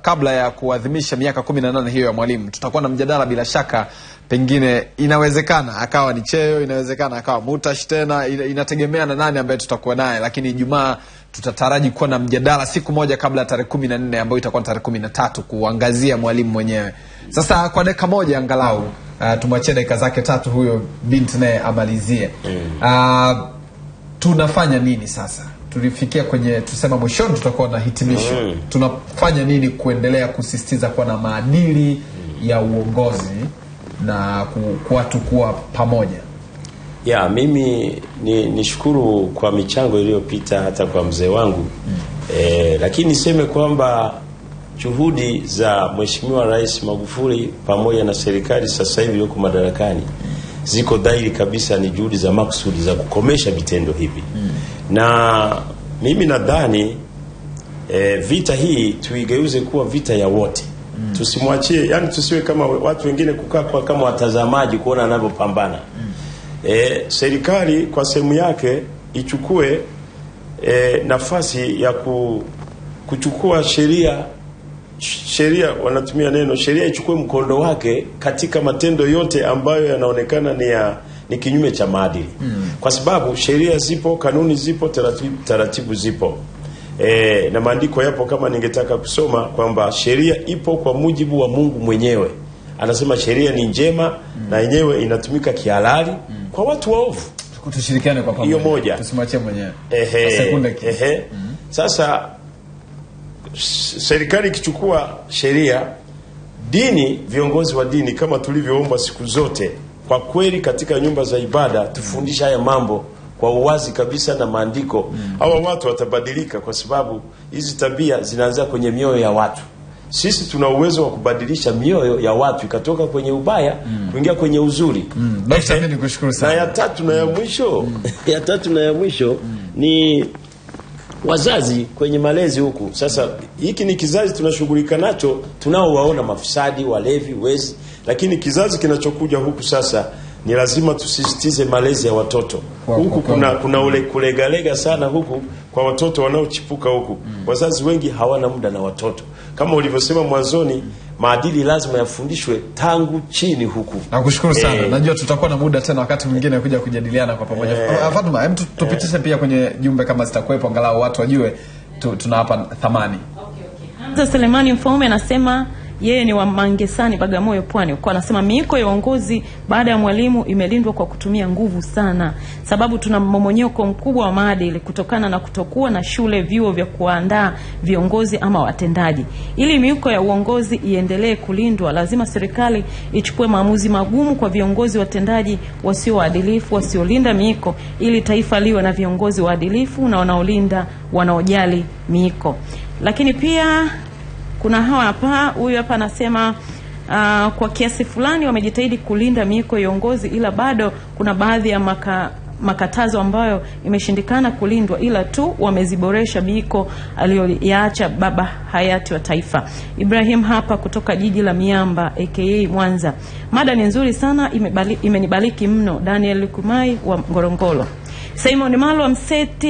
kabla ya kuadhimisha miaka 18 hiyo ya Mwalimu. Tutakuwa na mjadala bila shaka, pengine inawezekana akawa ni Cheo, inawezekana akawa Mutash tena, inategemea na nani ambaye tutakuwa naye, lakini Ijumaa tutataraji kuwa na mjadala siku moja kabla ya tarehe 14 ambayo itakuwa tarehe 13 kuangazia Mwalimu mwenyewe. Sasa kwa dakika moja angalau tumwachie dakika zake 3 huyo binti naye amalizie. Tunafanya nini sasa? Tulifikia kwenye tusema mwishoni tutakuwa na hitimisho. Tunafanya nini kuendelea kusisitiza kuwa na maadili ya uongozi na watu kuwa pamoja? Mimi nishukuru kwa michango iliyopita hata kwa mzee wangu. Lakini niseme kwamba juhudi za Mheshimiwa Rais Magufuli pamoja na serikali sasa hivi iliyoko madarakani ziko dhahiri kabisa ni juhudi za makusudi za kukomesha vitendo hivi. Na mimi nadhani vita hii tuigeuze kuwa vita ya wote. Tusimwachie, yani tusiwe kama watu wengine kukaa kwa kama watazamaji kuona anavyopambana. Serikali kwa sehemu yake ichukue nafasi ya kuchukua sheria wanatumia neno sheria ichukue mkondo wake katika matendo yote ambayo yanaonekana ni kinyume cha maadili. Kwa sababu sheria zipo, kanuni zipo, taratibu zipo. Na maandiko yapo, kama ningetaka kusoma kwamba sheria ipo kwa mujibu wa Mungu mwenyewe. Anasema sheria ni njema na yenyewe inatumika kihalali kwa watu waovu. Tushirikiane kwa pamoja. Hiyo moja. Tusimwachie mwenyewe. Sekunde. Sasa serikali ikichukua sheria, dini, viongozi wa dini kama tulivyoomba siku zote, kwa kweli katika nyumba za ibada tufundisha haya mambo kwa uwazi kabisa na maandiko. Hawa watu watabadilika, kwa sababu hizi tabia zinaanza kwenye mioyo ya watu. Sisi tuna uwezo wa kubadilisha mioyo ya watu ikatoka kwenye ubaya kuingia kwenye uzuri. Mimi nikushukuru sana. Na ya tatu na ya mwisho, ya tatu na ya mwisho ni wazazi kwenye malezi huku. Sasa hiki ni kizazi tunashughulika nacho, tunaowaona mafisadi, walevi, wezi, lakini kizazi kinachokuja huku sasa ni lazima tusisitize malezi ya watoto. Huku kuna ule kulegalega sana huku kwa watoto wanaochipuka huku. Wazazi wengi hawana muda na watoto. Kama ulivyosema mwanzoni, maadili lazima yafundishwe tangu chini huku. Nakushukuru sana. Najua tutakuwa na muda tena wakati mwingine kuja kujadiliana kwa pamoja. Fatuma, hem tupitishe pia kwenye jumbe kama zitakuwepo, angalau watu wajue tunawapa thamani. Hamza Selemani Mfaume anasema yeye ni wa Mangesani, Bagamoyo, Pwani. Kwa anasema miiko ya uongozi baada ya Mwalimu imelindwa kwa kutumia nguvu sana, sababu tuna mmomonyoko mkubwa wa maadili kutokana na kutokuwa na shule, vyuo vya kuandaa viongozi ama watendaji. Ili miiko ya uongozi iendelee kulindwa, lazima serikali ichukue maamuzi magumu kwa viongozi watendaji wasio waadilifu, wasiolinda miiko, ili taifa liwe na viongozi waadilifu na wanaolinda, wanaojali miiko. Lakini pia kuna hawa hapa, huyu hapa anasema kwa kiasi fulani wamejitahidi kulinda miiko ya uongozi, ila bado kuna baadhi ya makatazo ambayo imeshindikana kulindwa, ila tu wameziboresha miiko aliyoyaacha baba hayati wa taifa. Ibrahim hapa kutoka jiji la Miamba aka Mwanza. Mada ni nzuri sana, imenibaliki mno. Daniel Kumai wa Ngorongoro. Simon Malo Mseti